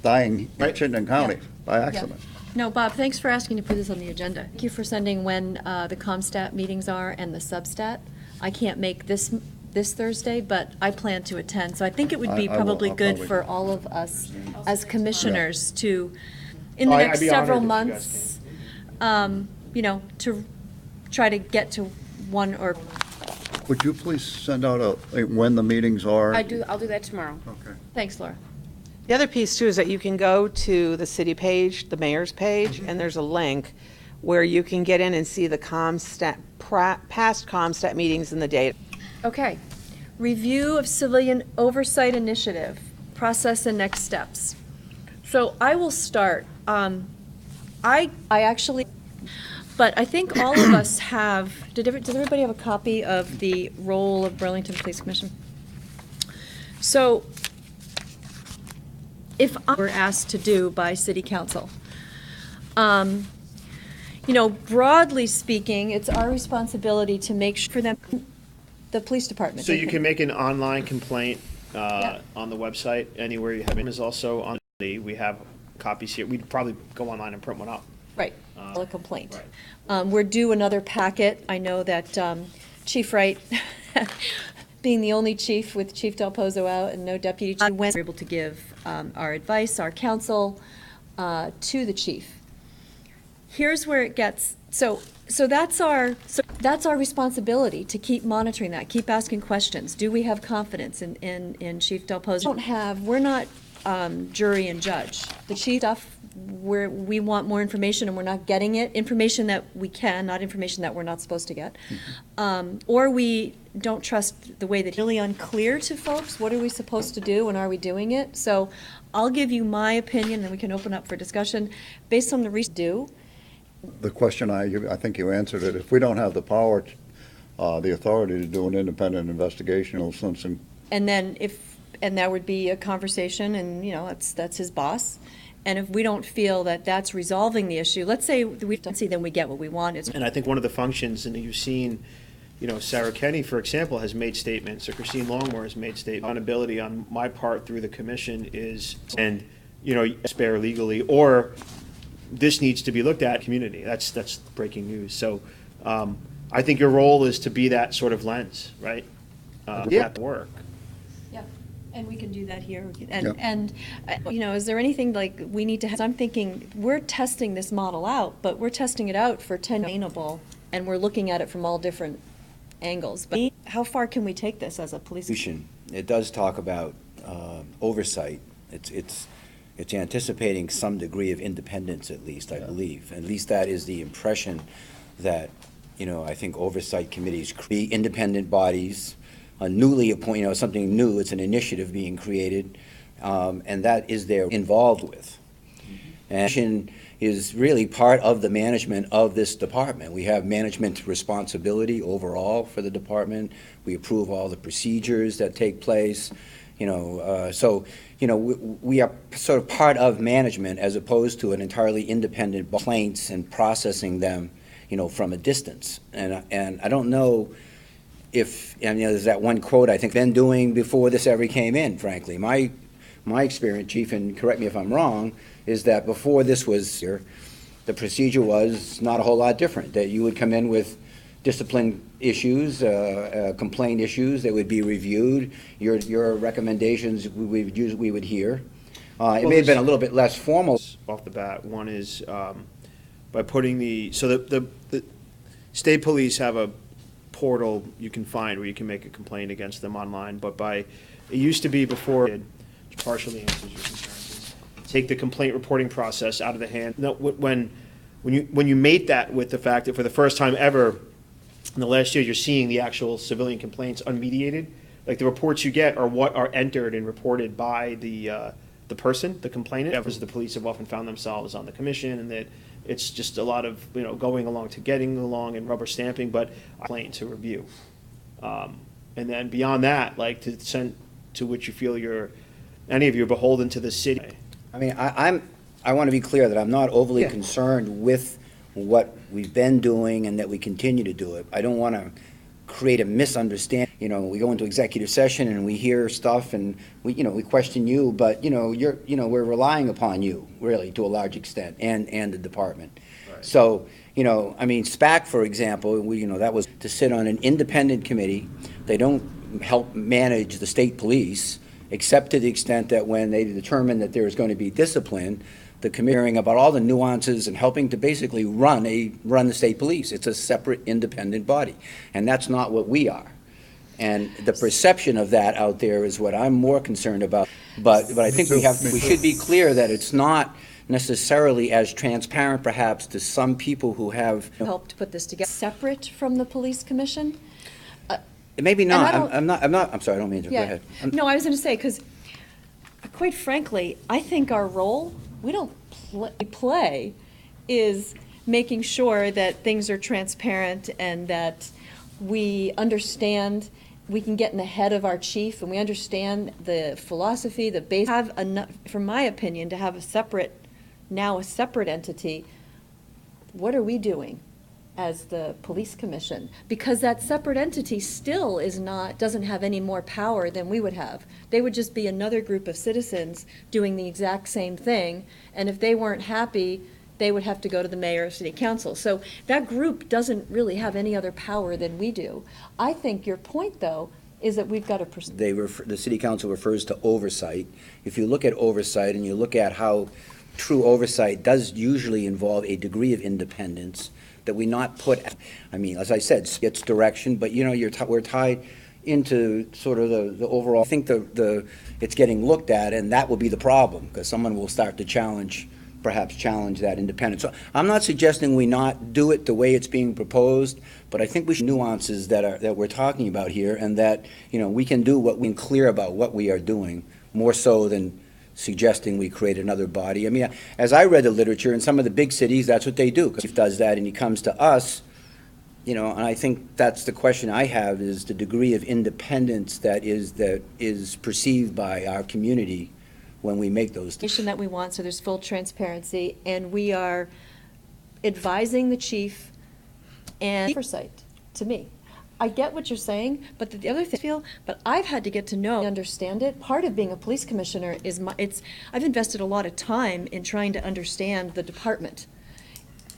dying in Right. Chittenden County Yeah. by Yeah. accident. No, Bob, thanks for asking to put this on the agenda. Thank you for sending when the ComStat meetings are and the Substat. I can't make this Thursday, but I plan to attend, so I think it would be I will. probably I'll good probably for go. all of us as commissioners to, in the Oh, I'd next be honored several if you guys months, you know, to try to get to one or, Would you please send out when the meetings are? I'll do that tomorrow. Okay. thanks, Laura. The other piece too is that you can go to the city page, the mayor's page, and there's a link where you can get in and see the past ComStat meetings and the data. Okay. Review of Civilian Oversight Initiative, process and next steps. So I will start. I actually, but I think all of us have, does everybody have a copy of the role of Burlington Police Commission? So if I were asked to do by city council, you know, broadly speaking, it's our responsibility to make sure for them, the police department. So you can make an online complaint Yeah. on the website, anywhere you have it. Is also on we have copies here. We'd probably go online and print one up. Right, a complaint. right. We're due another packet. I know that Chief Wright, being the only chief with Chief Del Pozo out and no deputy chief, we're able to give our advice, our counsel to the chief. Here's where it gets, so that's our responsibility, to keep monitoring that, keep asking questions. Do we have confidence in Chief Del Pozo? We're not jury and judge. The chief stuff, we want more information and we're not getting it, information that we can, not information that we're not supposed to get. Or we don't trust the way that, really unclear to folks, what are we supposed to do and are we doing it? So I'll give you my opinion and we can open up for discussion based on the do. The question, I think you answered it. If we don't have the power, the authority to do an independent investigation, it'll send some. And then and that would be a conversation, and, you know, that's his boss. And if we don't feel that that's resolving the issue, let's say we don't see, then we get what we want. And I think one of the functions, and you've seen, you know, Sarah Kenny, for example, has made statements, or Christine Longmore has made statements. Accountability on my part through the commission is, and, you know, spare legally, or this needs to be looked at community. That's breaking news. So I think your role is to be that sort of lens, right? Yeah, work. Yeah. And we can do that here. Yep. You know, is there anything like we need to have, I'm thinking, we're testing this model out, but we're testing it out for 10 sustainable, and we're looking at it from all different angles. But how far can we take this as a police? It does talk about oversight. It's anticipating some degree of independence, at least, I believe. At least that is the impression that, you know, I think oversight committees create independent bodies, newly appointed, you know, something new, it's an initiative being created, and that is they're involved with. And is really part of the management of this department. We have management responsibility overall for the department. We approve all the procedures that take place, you know, so, you know, we are sort of part of management as opposed to an entirely independent complaints and processing them, you know, from a distance. And I don't know if, and you know, there's that one quote I think been doing before this ever came in, frankly. My experience, Chief, and correct me if I'm wrong, is that before this was here, the procedure was not a whole lot different, that you would come in with discipline issues, complaint issues that would be reviewed, your recommendations we would hear. It may have been a little bit less formal. Off the bat, one is by putting the state police have a portal you can find where you can make a complaint against them online, but it used to be before, which partially answers your concerns, take the complaint reporting process out of the hand. No, when you mate that with the fact that for the first time ever in the last year, you're seeing the actual civilian complaints unmediated, like the reports you get are what are entered and reported by the person, the complainant. Because the police have often found themselves on the commission, and that it's just a lot of, you know, going along to getting along and rubber stamping, but complaint to review. And then beyond that, like to send to which you feel any of you are beholden to the city. I mean, I want to be clear that I'm not overly concerned with what we've been doing and that we continue to do it. I don't want to create a misunderstanding. You know, we go into executive session and we hear stuff and we question you, but we're relying upon you really to a large extent and the department. Right. So, you know, I mean, SPAC, for example, that was to sit on an independent committee. They don't help manage the state police, except to the extent that when they determine that there is going to be discipline, the committee hearing about all the nuances and helping to basically run the state police. It's a separate independent body, and that's not what we are. And the perception of that out there is what I'm more concerned about. But I think we should be clear that it's not necessarily as transparent, perhaps, to some people who have helped put this together. Separate from the police commission? Maybe not. I'm sorry, I don't mean to. Yeah. Go ahead. No, I was going to say, because quite frankly, I think our role, we don't play, is making sure that things are transparent and that we understand, we can get in the head of our chief and we understand the philosophy, the base. Have enough, from my opinion, to have a separate entity. What are we doing as the police commission? Because that separate entity still doesn't have any more power than we would have. They would just be another group of citizens doing the exact same thing, and if they weren't happy, they would have to go to the mayor or city council. So that group doesn't really have any other power than we do. I think your point, though, is that we've got to the city council refers to oversight. If you look at oversight and you look at how true oversight does usually involve a degree of independence, that we not put, I mean, as I said, it's direction, but we're tied into sort of the overall. I think it's getting looked at, and that will be the problem, because someone will start to perhaps challenge that independence. So I'm not suggesting we not do it the way it's being proposed, but I think we should nuances that we're talking about here, and that we can do what we're clear about what we are doing, more so than suggesting we create another body. I mean, as I read the literature in some of the big cities, that's what they do. Because he does that and he comes to us, and I think that's the question I have, is the degree of independence that is perceived by our community when we make those decisions. That we want, so there's full transparency, and we are advising the chief and oversight, to me. I get what you're saying, but the other thing but I've had to get to know, understand it. Part of being a police commissioner is I've invested a lot of time in trying to understand the department.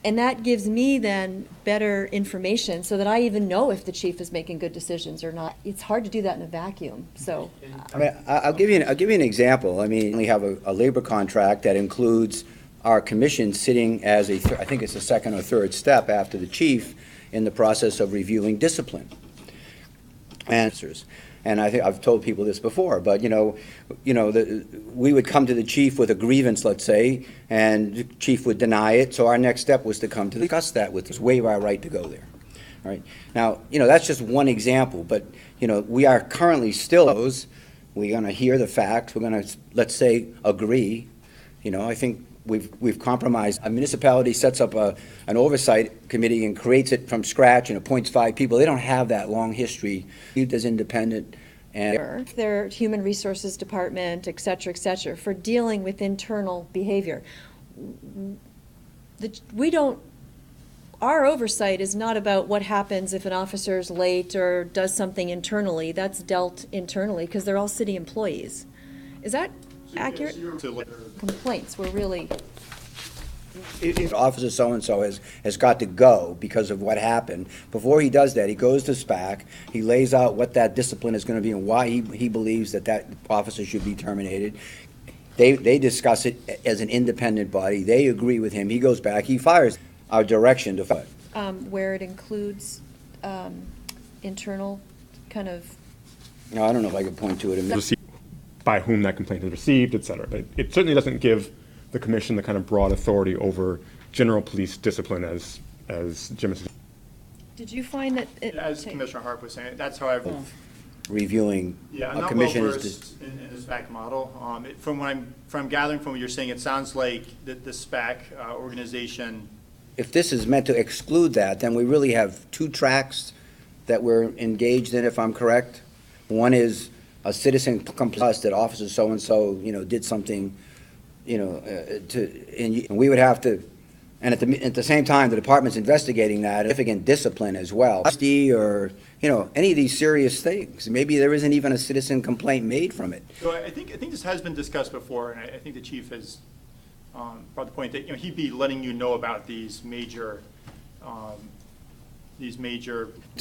And that gives me then better information so that I even know if the chief is making good decisions or not. It's hard to do that in a vacuum, so. I mean, I'll give you an example. I mean, we have a labor contract that includes our commission sitting as I think it's the second or third step after the chief in the process of reviewing discipline. Answers. And I think I've told people this before, but we would come to the chief with a grievance, let's say, and the chief would deny it. So our next step was to come to discuss that with us, waive our right to go there. All right. Now, that's just one example, but we are currently still those. We're going to hear the facts. We're going to, let's say, agree. I think we've compromised. A municipality sets up an oversight committee and creates it from scratch and appoints 5 people. They don't have that long history. As independent and Their human resources department, et cetera, for dealing with internal behavior. Our oversight is not about what happens if an officer's late or does something internally. That's dealt internally because they're all city employees. Is that accurate? Complaints were really. if Officer so-and-so has got to go because of what happened, before he does that, he goes to SPAC, he lays out what that discipline is going to be and why he believes that officer should be terminated. They discuss it as an independent body. They agree with him. He goes back. He fires our direction to fire. Where it includes internal kind of. No, I don't know if I could point to it. By whom that complaint is received, et cetera. But it certainly doesn't give the commission the kind of broad authority over general police discipline as Jim has. Did you find that? As Commissioner Harp was saying, that's how I've. Reviewing Yeah, I'm a not commission well is versed in the SPAC model. From what I'm gathering from what you're saying, it sounds like the SPAC organization. if this is meant to exclude that, then we really have two tracks that we're engaged in, if I'm correct. One is a citizen complains that officer so-and-so, did something, and we would have to, and at the same time, the department's investigating that, significant discipline as well. Or, any of these serious things. Maybe there isn't even a citizen complaint made from it. So I think this has been discussed before, and I think the chief has brought the point that, he'd be letting you know about these major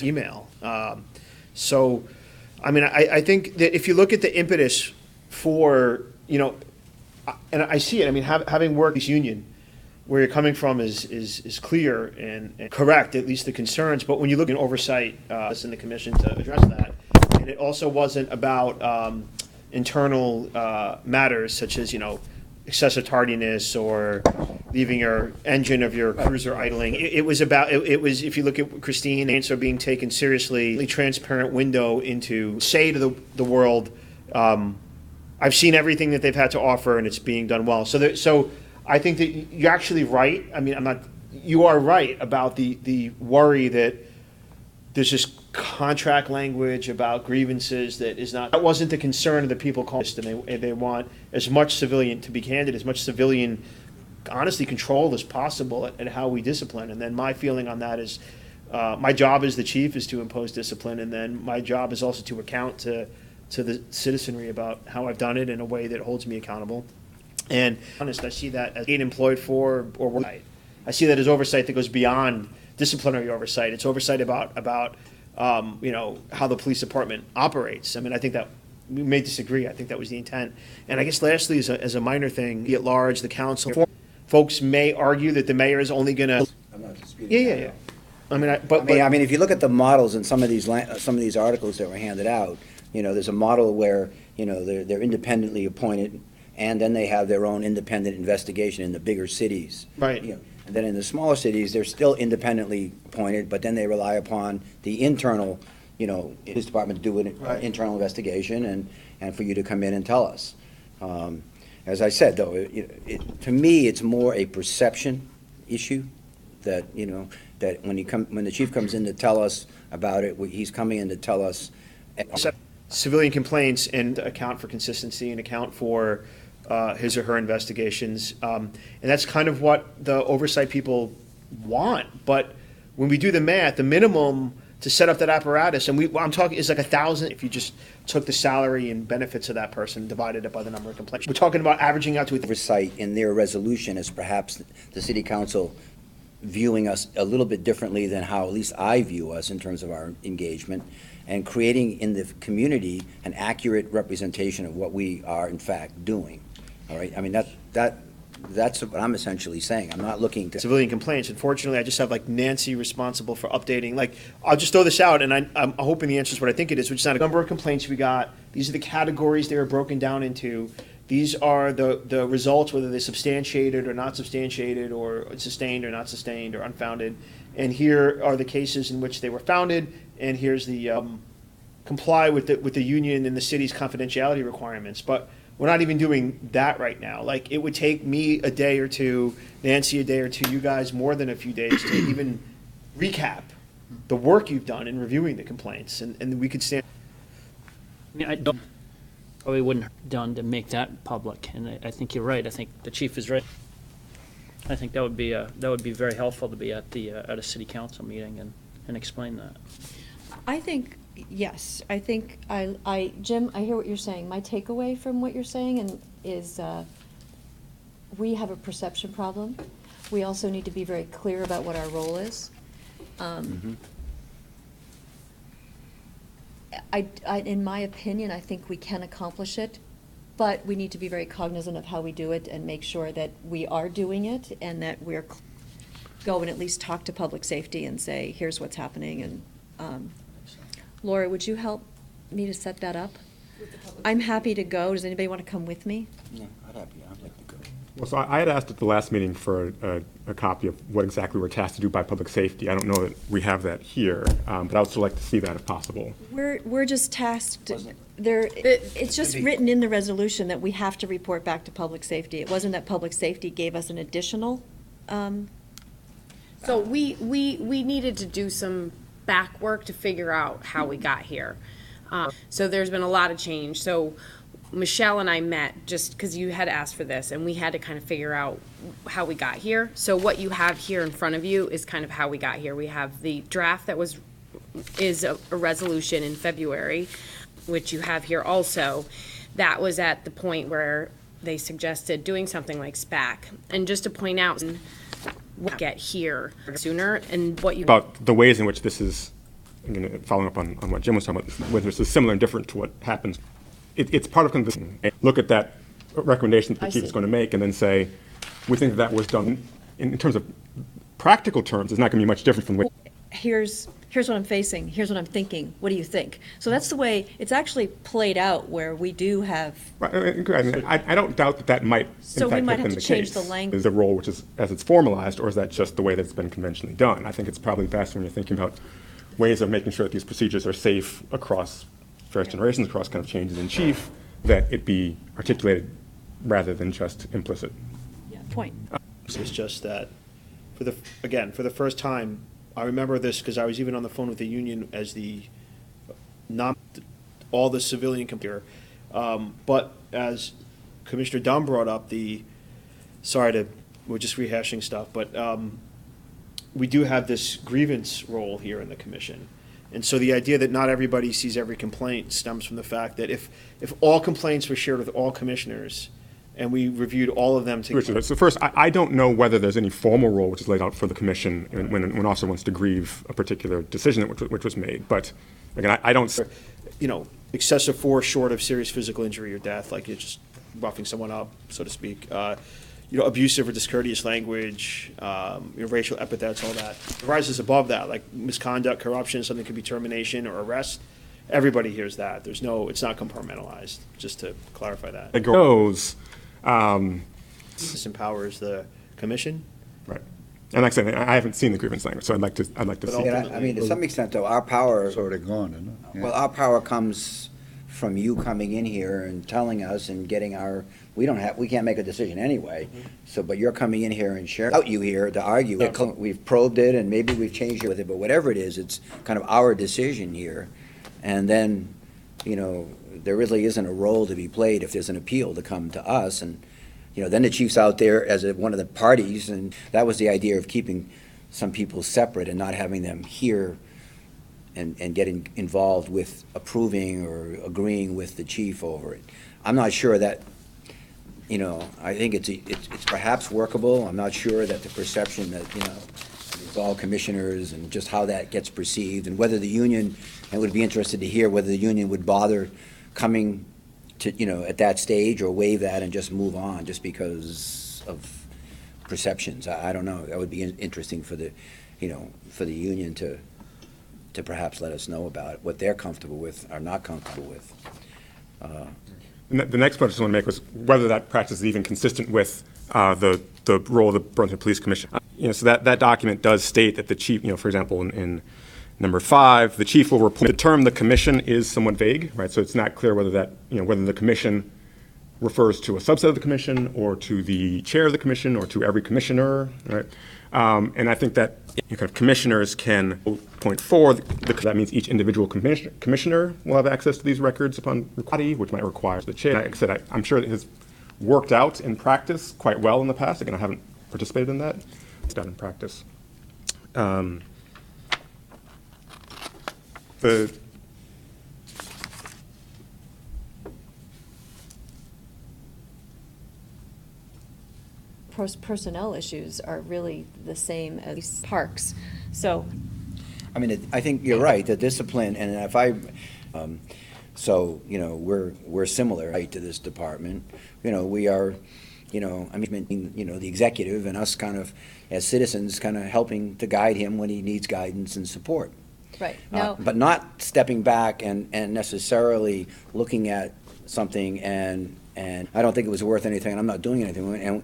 email. So, I think that if you look at the impetus for, and I see it, having worked this union, where you're coming from is clear and correct, at least the concerns, but when you look at oversight, in the commission to address that, and it also wasn't about internal matters such as, excessive tardiness or leaving your engine of your cruiser idling. It was about, it was, if you look at Christine, answer being taken seriously, a transparent window into, say to the world, I've seen everything that they've had to offer and it's being done well. So I think that you're actually right. You are right about the worry that there's this contract language about grievances that wasn't the concern of the people calling us, and they want as much civilian, to be candid, as much civilian, honestly, control as possible at how we discipline. And then my feeling on that is, my job as the chief is to impose discipline, and then my job is also to account to the citizenry about how I've done it in a way that holds me accountable. And honest, I see that as being employed for or oversight. I see that as oversight that goes beyond disciplinary oversight. It's oversight about how the police department operates. I think that we may disagree. I think that was the intent. And I guess lastly, as a minor thing, at large, the council, folks may argue that the mayor is only going to. I'm not disputing that. Yeah. If you look at the models in some of these articles that were handed out, there's a model where, they're independently appointed, and then they have their own independent investigation in the bigger cities. Right. And then in the smaller cities, they're still independently appointed, but then they rely upon the internal, police department to do an internal investigation and for you to come in and tell us. As I said, though, to me, it's more a perception issue that, that when the chief comes in to tell us about it, he's coming in to tell us. Civilian complaints and account for consistency and account for his or her investigations. And that's kind of what the oversight people want. But when we do the math, the minimum to set up that apparatus, and I'm talking, is like 1,000 if you just took the salary and benefits of that person, divided it by the number of complaints. We're talking about averaging out to Oversight in their resolution as perhaps the city council viewing us a little bit differently than how at least I view us in terms of our engagement, and creating in the community an accurate representation of what we are in fact doing. All right, I mean, that's what I'm essentially saying. I'm not looking to. Civilian complaints. Unfortunately, I just have like Nancy responsible for updating. Like, I'll just throw this out, and I'm hoping the answer is what I think it is, which is not a number of complaints we got. These are the categories they were broken down into. These are the results, whether they're substantiated or not substantiated, or sustained or not sustained, or unfounded. And here are the cases in which they were founded, and here's the comply with the union and the city's confidentiality requirements. But we're not even doing that right now. Like, it would take me a day or two, Nancy a day or two, you guys more than a few days to even recap the work you've done in reviewing the complaints, and we could stand. I mean, I don't, probably wouldn't have done to make that public, and I think you're right. I think the chief is right. I think that would be very helpful to be at a city council meeting and explain that. I think, yes, I think, Jim, I hear what you're saying. My takeaway from what you're saying is we have a perception problem. We also need to be very clear about what our role is. In my opinion, I think we can accomplish it, but we need to be very cognizant of how we do it and make sure that we are doing it and that we're go and at least talk to public safety and say, here's what's happening. And Laura, would you help me to set that up? I'm happy to go. Does anybody want to come with me? Yeah, I'd like to go. Well, so I had asked at the last meeting for a copy of what exactly we're tasked to do by public safety. I don't know that we have that here, but I would also like to see that if possible. We're just tasked, it's just written in the resolution that we have to report back to public safety. It wasn't that public safety gave us an additional, So we needed to do some back work to figure out how we got here. So there's been a lot of change. So Michelle and I met just because you had asked for this, and we had to kind of figure out how we got here. So what you have here in front of you is kind of how we got here. We have the draft that is a resolution in February, which you have here also. That was at the point where they suggested doing something like SPAC. And just to point out, we'll get here sooner, and what you About the ways in which this is, again, following up on what Jim was talking about, whether this is similar and different to what happens. It's part of kind of this, look at that recommendation that the chief is going to make and then say, we think that was done in terms of practical terms, it's not going to be much different from the way. here's what I'm facing, here's what I'm thinking, what do you think? So that's the way it's actually played out, where we do have. Right, I don't doubt that might, So in we fact, might have been have the to change case. the language. Is the role which is, as it's formalized, or is that just the way that it's been conventionally done? I think it's probably best when you're thinking about ways of making sure that these procedures are safe across various generations, across kind of changes in chief, that it be articulated rather than just implicit. Yeah, point. It's just that, for the first time, I remember this because I was even on the phone with the union as all the civilian computer. But as Commissioner Dunn brought up, we're just rehashing stuff, but we do have this grievance role here in the commission. And so the idea that not everybody sees every complaint stems from the fact that if all complaints were shared with all commissioners and we reviewed all of them together. So first, I don't know whether there's any formal role which is laid out for the commission when an officer wants to grieve a particular decision which was made. But again, I don't. Excessive force short of serious physical injury or death, like you're just roughing someone up, so to speak. Abusive or discourteous language, racial epithets, all that. It rises above that, like misconduct, corruption, something could be termination or arrest. Everybody hears that. It's not compartmentalized, just to clarify that. It goes. This empowers the commission. Right. And like I said, I haven't seen the grievance language, so I'd like to see it. I mean, to some extent, though, our power. It's already gone, isn't it? Yeah. Well, our power comes from you coming in here and telling us and getting we can't make a decision anyway. So, but you're coming in here and sharing out you here to argue. We've probed it and maybe we've changed it with it, but whatever it is, it's kind of our decision here. And then, there really isn't a role to be played if there's an appeal to come to us. And, then the chief's out there as one of the parties, and that was the idea of keeping some people separate and not having them here and getting involved with approving or agreeing with the chief over it. I'm not sure that, I think it's perhaps workable. I'm not sure that the perception that, all commissioners and just how that gets perceived, and whether the union, and would be interested to hear whether the union would bother coming to, at that stage, or waive that and just move on just because of perceptions. I don't know. That would be interesting for the, for the union to perhaps let us know about what they're comfortable with or not comfortable with. The next point I just want to make was whether that practice is even consistent with the role of the Burlington Police Commission. So that document does state that the chief, for example, in number 5, the chief will report. The term "the commission" is somewhat vague, right? So it's not clear whether that, whether the commission refers to a subset of the commission, or to the chair of the commission, or to every commissioner, right? And I think that commissioners can, point 4, that means each individual commissioner will have access to these records upon request, which might require the chair. Like I said, I'm sure it has worked out in practice quite well in the past. Again, I haven't participated in that. It's done in practice. The personnel issues are really the same as parks. So, I mean, I think you're right, the discipline, and if we're similar, right, to this department. We are, the executive, and us kind of, as citizens, kind of helping to guide him when he needs guidance and support. right, now, But not stepping back and necessarily looking at something and I don't think it was worth anything, and I'm not doing anything. And,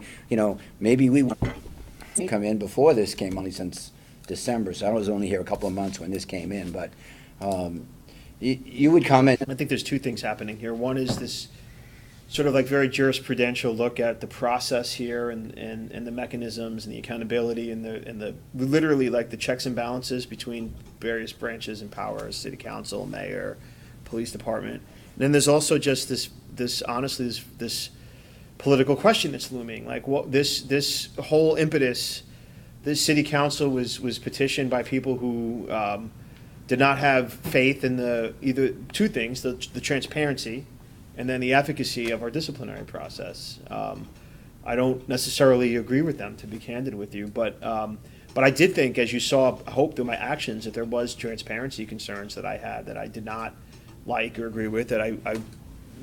maybe we come in before this came, only since December, so I was only here a couple of months when this came in, but you would comment. I think there's two things happening here. One is this sort of like very jurisprudential look at the process here and the mechanisms and the accountability and the literally like the checks and balances between various branches and powers, city council, mayor, police department. And then there's also just this political question that's looming. Like what this whole impetus, this city council was petitioned by people who did not have faith in either two things, the transparency and then the efficacy of our disciplinary process. I don't necessarily agree with them, to be candid with you, but I did think, as you saw, I hope through my actions, that there was transparency concerns that I had that I did not like or agree with, that I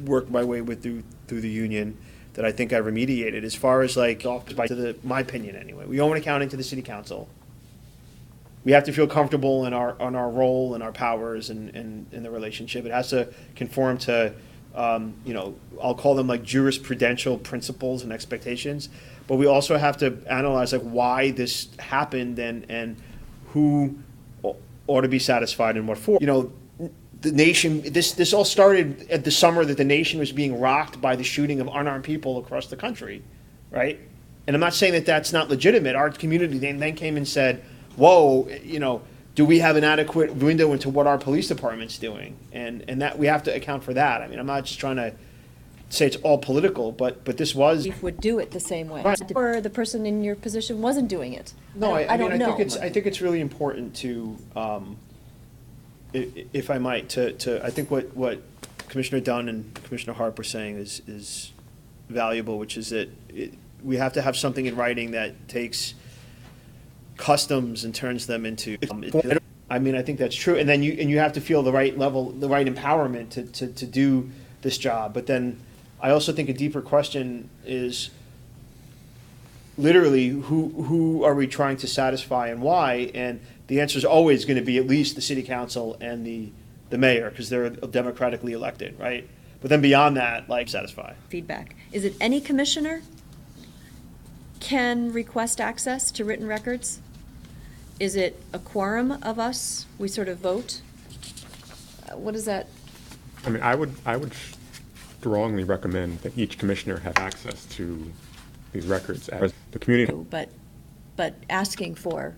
worked my way with through the union, that I think I remediated. As far as my opinion anyway, we owe an accounting to the city council. We have to feel comfortable in our role and our powers and in the relationship. It has to conform to I'll call them like jurisprudential principles and expectations, but we also have to analyze like why this happened and who ought to be satisfied and what for. The nation, this all started at the summer that the nation was being rocked by the shooting of unarmed people across the country, right? And I'm not saying that that's not legitimate. Our community then came and said, whoa, do we have an adequate window into what our police department's doing? And that we have to account for that. I mean, I'm not just trying to say it's all political, but this was. chief would do it the same way, Right. or the person in your position wasn't doing it. No, I don't know. I think it's really important to, if I might, to I think what Commissioner Dunn and Commissioner Harp were saying is valuable, which is that we have to have something in writing that takes customs and turns them into. I mean, I think that's true, and then you have to feel the right level, the right empowerment to do this job. But then I also think a deeper question is literally who are we trying to satisfy and why? And the answer is always going to be at least the city council and the mayor, because they're democratically elected, right? But then beyond that, like, satisfy. Feedback. Is it any commissioner can request access to written records? Is it a quorum of us? We sort of vote? What is that? I mean, I would strongly recommend that each commissioner have access to these records as the community. But asking for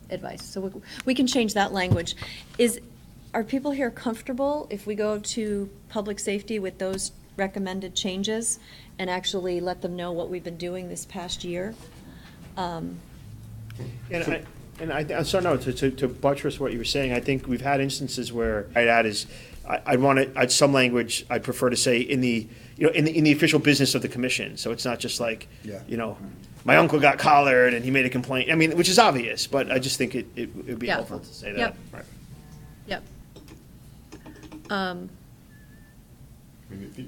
advice. So we can change that language. Are people here comfortable if we go to public safety with those recommended changes and actually let them know what we've been doing this past year? To buttress what you were saying, I think we've had instances where I'd some language I'd prefer to say in the official business of the commission. So it's not just like, Yeah. my uncle got collared and he made a complaint. I mean, which is obvious, but I just think it would be Yeah. helpful to say that. Yep. Right. Yep.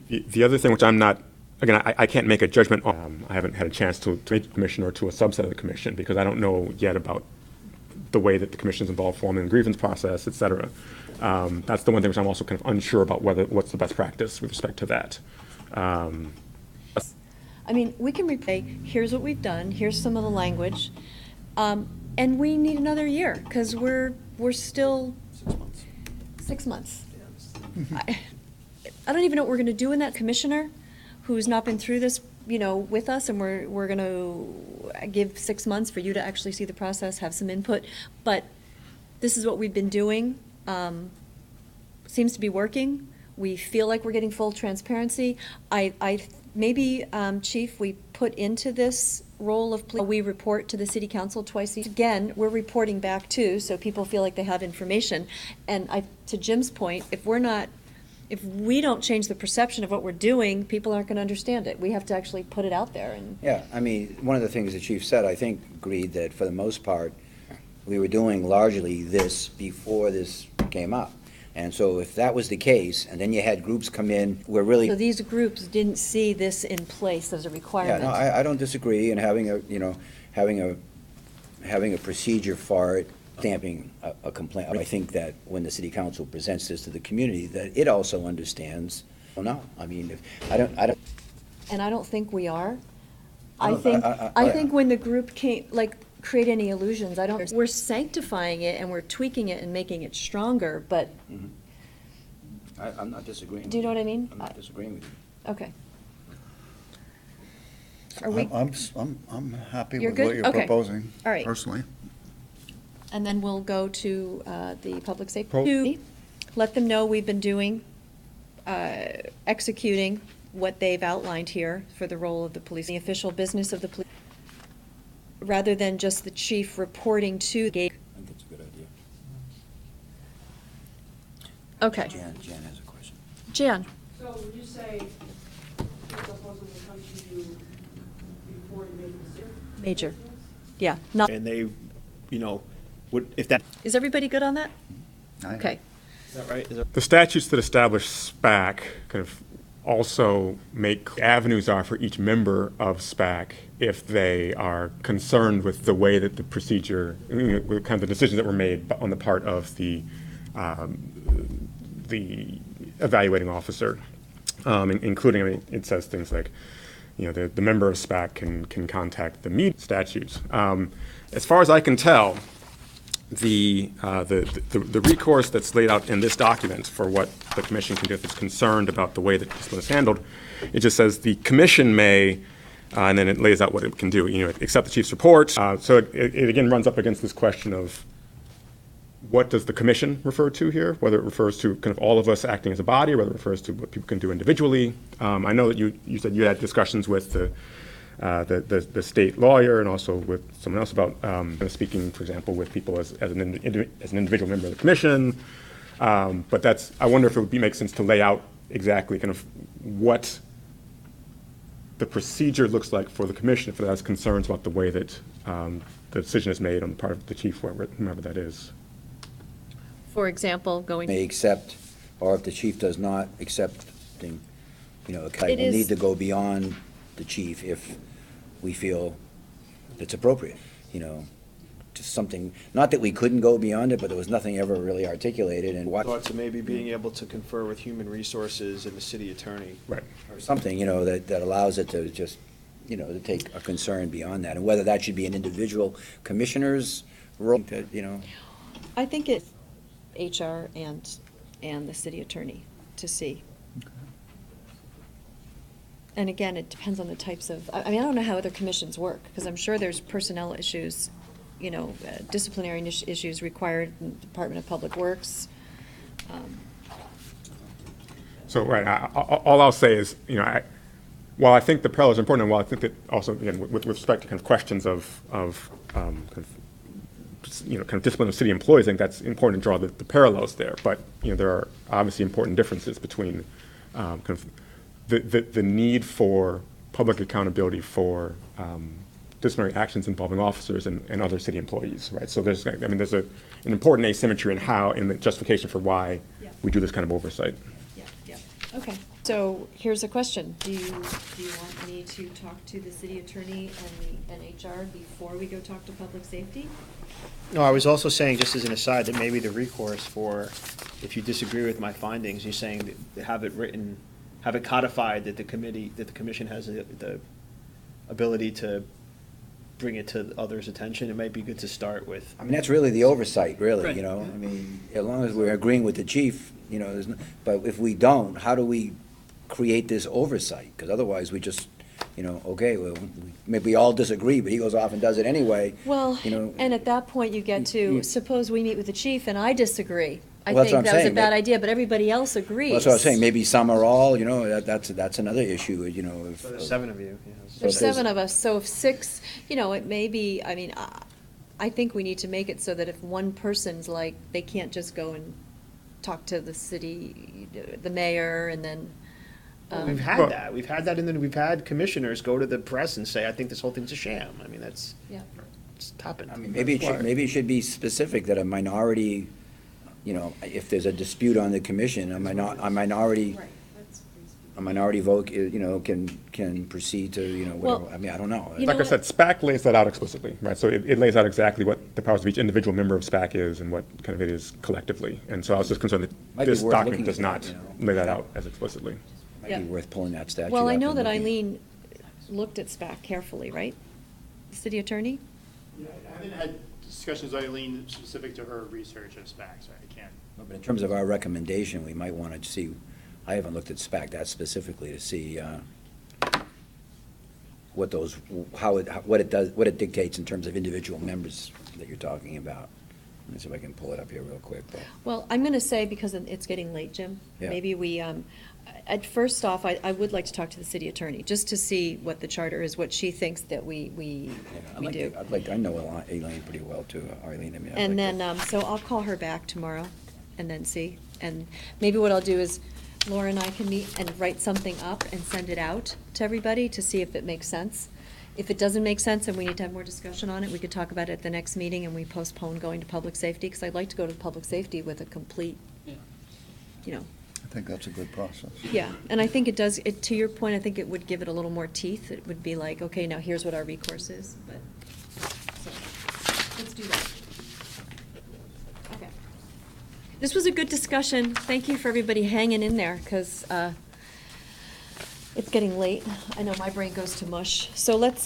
The other thing, which I'm not, again, I can't make a judgment on, I haven't had a chance to meet the commission or to a subset of the commission, because I don't know yet about the way that the commission's involved forming the grievance process, et cetera. That's the one thing which I'm also kind of unsure about what's the best practice with respect to that. I mean, we can replay, here's what we've done, here's some of the language, and we need another year, because we're still 6 months. I don't even know what we're gonna do in that commissioner who's not been through this, with us, and we're gonna give 6 months for you to actually see the process, have some input, but this is what we've been doing. Seems to be working. We feel like we're getting full transparency. Maybe, Chief, we put into this role of, we report to the city council twice a year. Again, we're reporting back too, so people feel like they have information. And to Jim's point, if we don't change the perception of what we're doing, people aren't gonna understand it. We have to actually put it out there and. Yeah, I mean, one of the things the chief said, I think, agreed that for the most part, we were doing largely this before this came up. And so if that was the case, and then you had groups come in, we're really. So these groups didn't see this in place as a Yeah, requirement. no, I don't disagree in having a procedure for it, stamping a complaint. I think that when the city council presents this to the community, that it also understands. Well, no, I mean, I don't. And I don't think we are. I I don't- think, I- I think when the group came, create any illusions, we're sanctifying it and we're tweaking it and making it stronger, but, I'm not disagreeing. do you know what I mean? I'm not disagreeing with you. Okay. Are we, I'm happy You're with good? what you're Okay. proposing, All right. personally. and then we'll go to the public safety. Let them know we've been doing, executing what they've outlined here for the role of the police, the official business of the police, rather than just the chief reporting to the gate. I think it's a good idea. Okay. Jan has a question. Jan? So would you say it's supposed to come to you before you make the decision? Major. Yeah, not, And they, if that, is everybody good on that? Aye. Okay. is that right? Is that- The statutes that establish SPAC kind of also make avenues are for each member of SPAC if they are concerned with the way that the procedure, with kind of the decisions that were made on the part of the evaluating officer, including, I mean, it says things like, the member of SPAC can contact the media statutes. As far as I can tell, the recourse that's laid out in this document for what the commission can do if it's concerned about the way that discipline is handled, it just says the commission may, and then it lays out what it can do, accept the chief's report. So it again runs up against this question of what does the commission refer to here, whether it refers to kind of all of us acting as a body, or whether it refers to what people can do individually. I know that you said you had discussions with the state lawyer and also with someone else about speaking, for example, with people as an individual member of the commission. But I wonder if it would make sense to lay out exactly kind of what the procedure looks like for the commission if it has concerns about the way that the decision is made on the part of the chief, whomever that is. For example, going. May accept, or if the chief does not accept, a will It is- need to go beyond the chief if we feel it's appropriate, just something, not that we couldn't go beyond it, but there was nothing ever really articulated and what, Thoughts of maybe being able to confer with human resources and the city attorney. Right. or something, that allows it to just, to take a concern beyond that, and whether that should be an individual commissioner's role, I think it's HR and the city attorney to see. And again, it depends on the types of, I mean, I don't know how other commissions work, because I'm sure there's personnel issues, disciplinary issues required in the Department of Public Works. So, right, all I'll say is, while I think the parallel is important, and while I think that also, again, with respect to kind of questions of kind of discipline of city employees, I think that's important to draw the parallels there. But, there are obviously important differences between kind of the need for public accountability for disciplinary actions involving officers and other city employees, right? So there's an important asymmetry in the justification for why we do this kind of oversight. Yeah. Okay, so here's a question. Do you want me to talk to the city attorney and HR before we go talk to public safety? No, I was also saying, just as an aside, that maybe the recourse for, if you disagree with my findings, you're saying that have it written, have it codified that the commission has the ability to bring it to others' attention. It might be good to start with. I mean, that's really the oversight, really, Right. you know? I mean, as long as we're agreeing with the chief, you know, but if we don't, how do we create this oversight? Because otherwise, we just, you know, okay, well, maybe we all disagree, but he goes off and does it anyway. Well, You know, and at that point, you get to, suppose we meet with the chief and I disagree. I Well, that's think what that I'm was a saying. bad idea, but everybody else agrees. Well, that's what I was saying, maybe some or all, you know, that's another issue, you know. So there's 7 of you. There's So 7 of us, so if 6, you know, it may be, I mean, I think we need to make it so that if one person's like, they can't just go and talk to the city, the mayor, and then. We've had that. We've had that, and then we've had commissioners go to the press and say, I think this whole thing's a sham. I mean, it's happened. I mean, maybe it should be specific that a minority, you know, if there's a dispute on the commission, a minority vote, you know, can proceed to, you know, whatever, Well, I mean, I don't know. you Like know I said, SPAC lays that out explicitly, right? So it lays out exactly what the powers of each individual member of SPAC is and what kind of it is collectively. And so I was just concerned Might that be this worth document looking does at not that, you know. lay that out as explicitly. Might Yeah. be worth pulling that statute Well, I up know and that looking. Eileen looked at SPAC carefully, right? The city attorney? Yeah, I haven't had discussions with Eileen specific to her research of SPAC, so I can't. But in terms of our recommendation, we might want to see, I haven't looked at SPAC that specifically to see what it dictates in terms of individual members that you're talking about. Let me see if I can pull it up here real quick, but. Well, I'm going to say, because it's getting late, Jim, Yeah. maybe we, at first off, I would like to talk to the city attorney, just to see what the charter is, what she thinks that we do. I know Eileen pretty well too, Eileen, I mean. And then, so I'll call her back tomorrow and then see. And maybe what I'll do is Laura and I can meet and write something up and send it out to everybody to see if it makes sense. If it doesn't make sense and we need to have more discussion on it, we could talk about it at the next meeting and we postpone going to public safety, because I'd like to go to public safety with a complete, you know. I think that's a good process. Yeah, and I think it does, to your point, I think it would give it a little more teeth. It would be like, okay, now here's what our recourse is, but, so, let's do that. Okay. This was a good discussion. Thank you for everybody hanging in there, because it's getting late. I know my brain goes to mush. So let's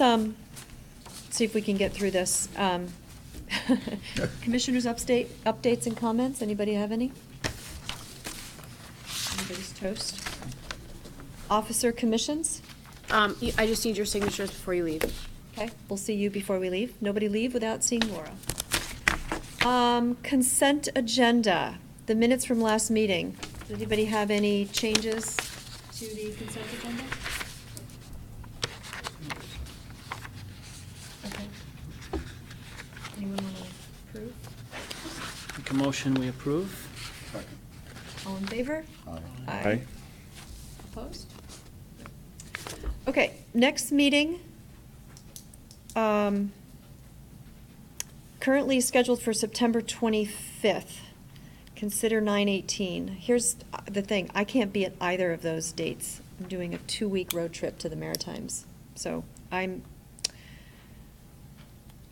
see if we can get through this. Commissioners' updates and comments. Anybody have any? Anybody's toast. Officer commissions? I just need your signatures before you leave. Okay, we'll see you before we leave. Nobody leave without seeing Laura. Consent agenda, the minutes from last meeting. Does anybody have any changes to the consent agenda? Okay. Anyone want to approve? Make a motion, we approve. All in favor? Aye. Opposed? Okay, next meeting, currently scheduled for September 25th. Consider 9/18. Here's the thing, I can't be at either of those dates. I'm doing a 2-week road trip to the Maritimes. So I'm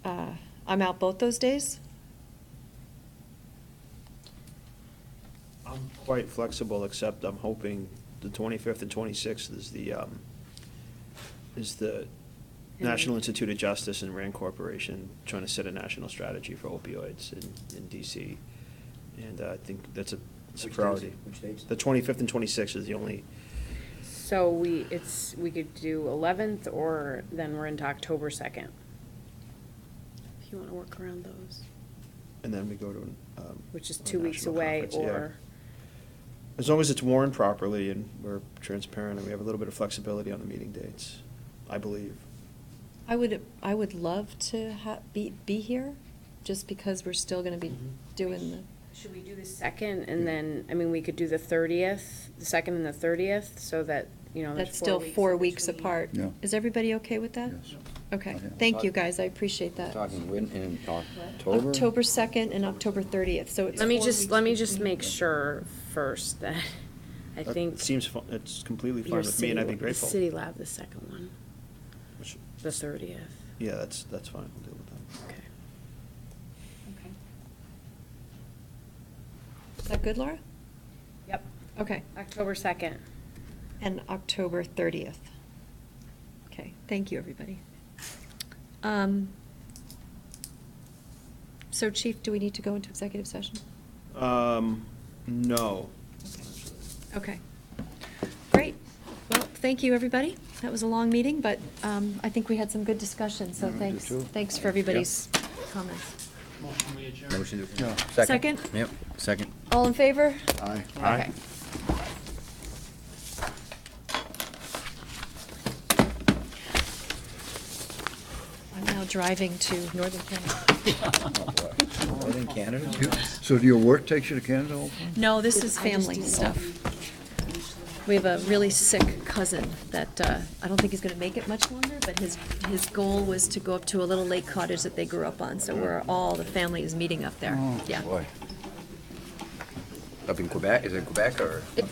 out both those days. I'm quite flexible, except I'm hoping the 25th and 26th is the National Institute of Justice and RAND Corporation trying to set a national strategy for opioids in DC. And I think it's a priority. Which dates? The 25th and 26th is the only, So we could do 11th, or then we're into October 2nd. If you want to work around those, and then we go to. which is a 2 weeks national away, conference, yeah. or. As long as it's warned properly and we're transparent and we have a little bit of flexibility on the meeting dates, I believe. I would love to be here, just because we're still gonna be doing the. Should we do the 2nd, and then, I mean, we could do the 30th, the 2nd and the 30th, so that you know, That's there's 4 still weeks 4 in weeks between. apart. Yeah. Is everybody okay with that? Yes. Okay, Yeah. thank you, guys, I appreciate that. Talking when, in October? October 2nd and October 30th, so it's Let me 4 just, weeks let me just between. make sure first that, I think. It seems, it's completely fine your with me, and I'd be city- grateful. The city will have the second one, Which- the 30th. Yeah, that's fine, we'll deal with that. Okay. Okay. Is that good, Laura? Yep. Okay, October 2nd. and October 30th. Okay, thank you, everybody. So Chief, do we need to go into executive session? No. Okay. Great. Well, thank you, everybody. That was a long meeting, but I think we had some good discussion, so I do thanks. too. Thanks for everybody's comments. Motion to. Second? Yep, second. All in favor? Aye. Okay. I'm now driving to Northern Canada. Northern Canada? So do your work takes you to Canada all the time? No, this is family stuff. We have a really sick cousin that, I don't think he's gonna make it much longer, but his goal was to go up to a little lake cottage that they grew up on, so the family is meeting up there. Yeah. Boy. Up in Quebec, is it Quebec or? Okay,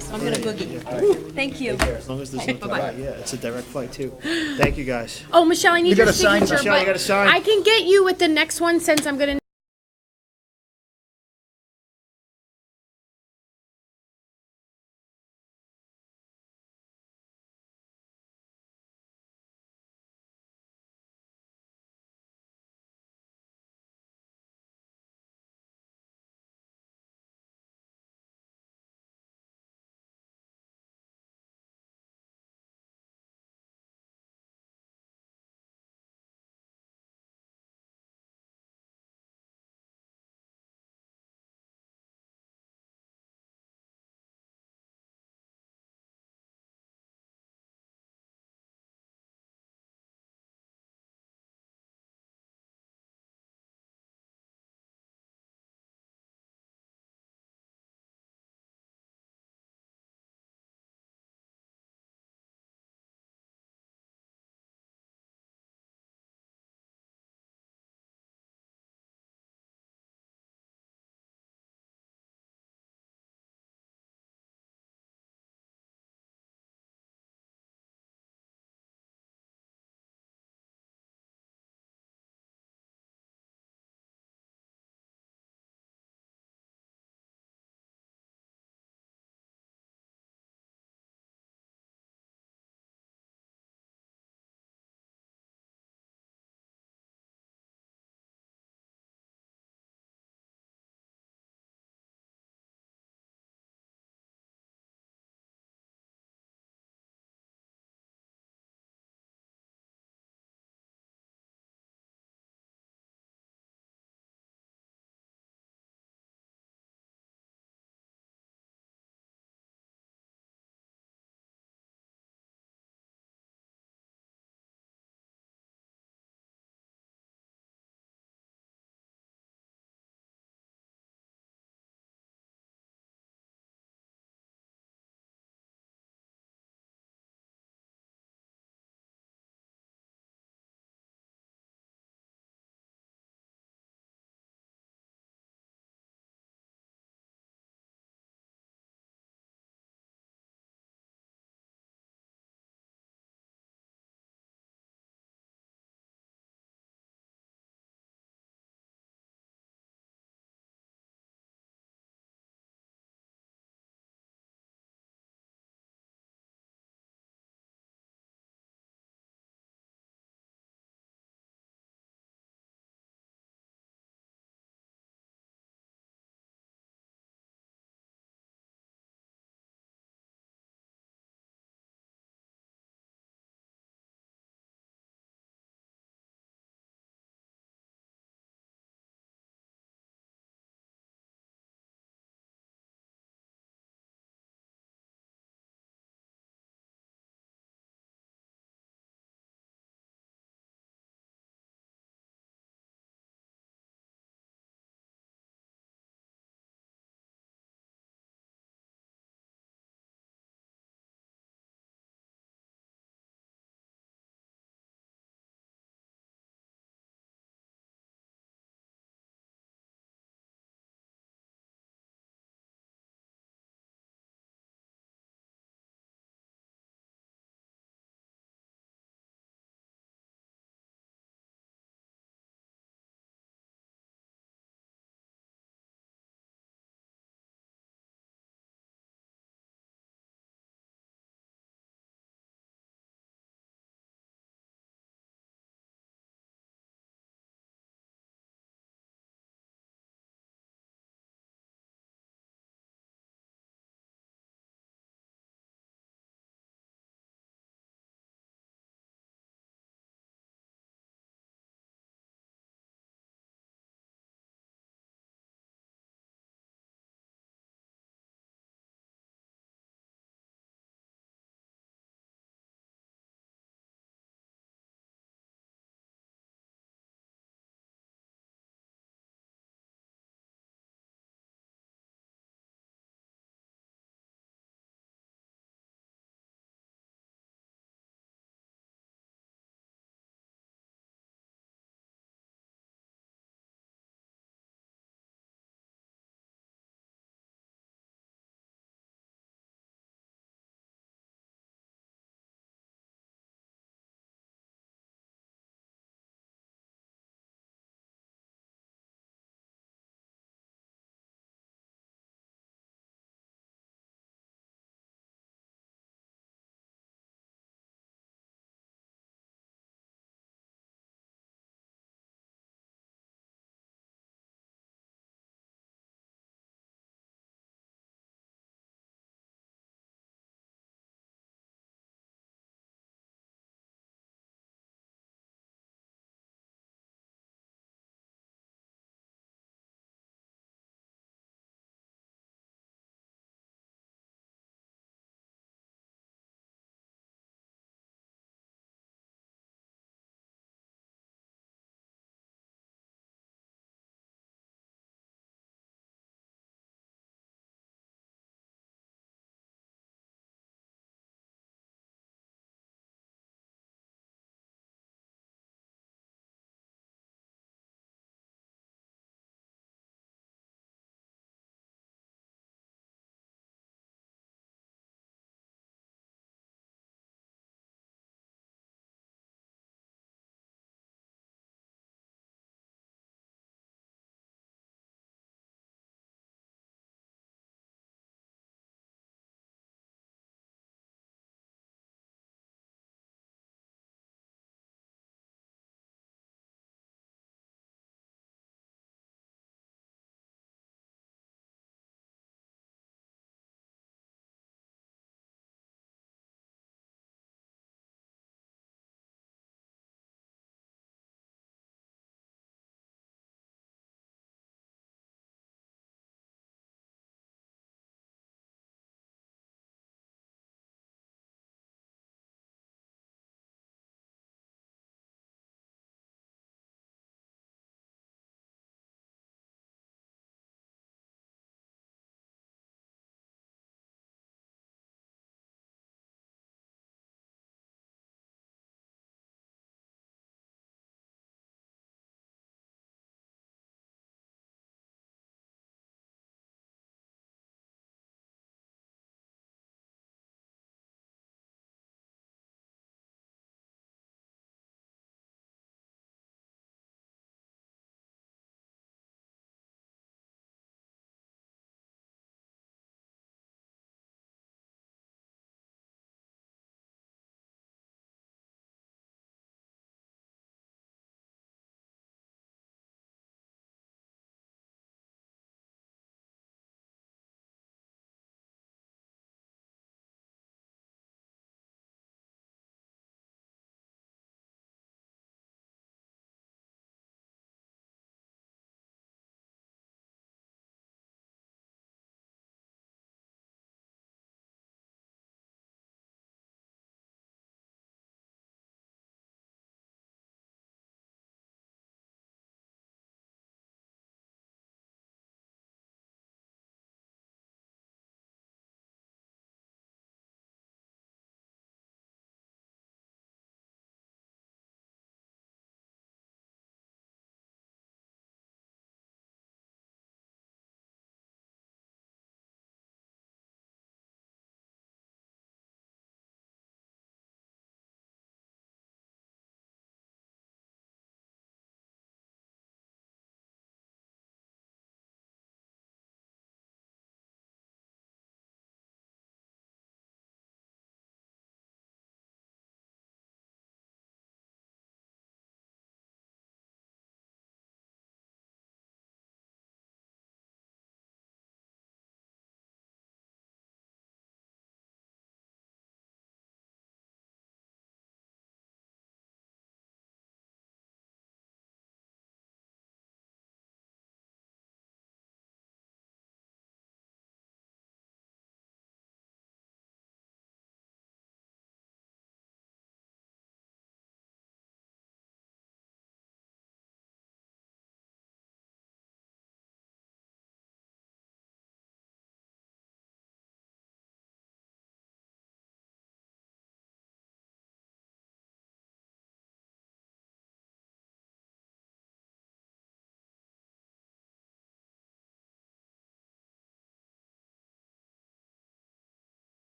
so I'm gonna boogie. Thank you. As long as there's no, Bye-bye. yeah, it's a direct flight too. Thank you, guys. Oh, Michelle, I need You your gotta sign, signature, Michelle, you but gotta sign. I can get you with the next one since I'm gonna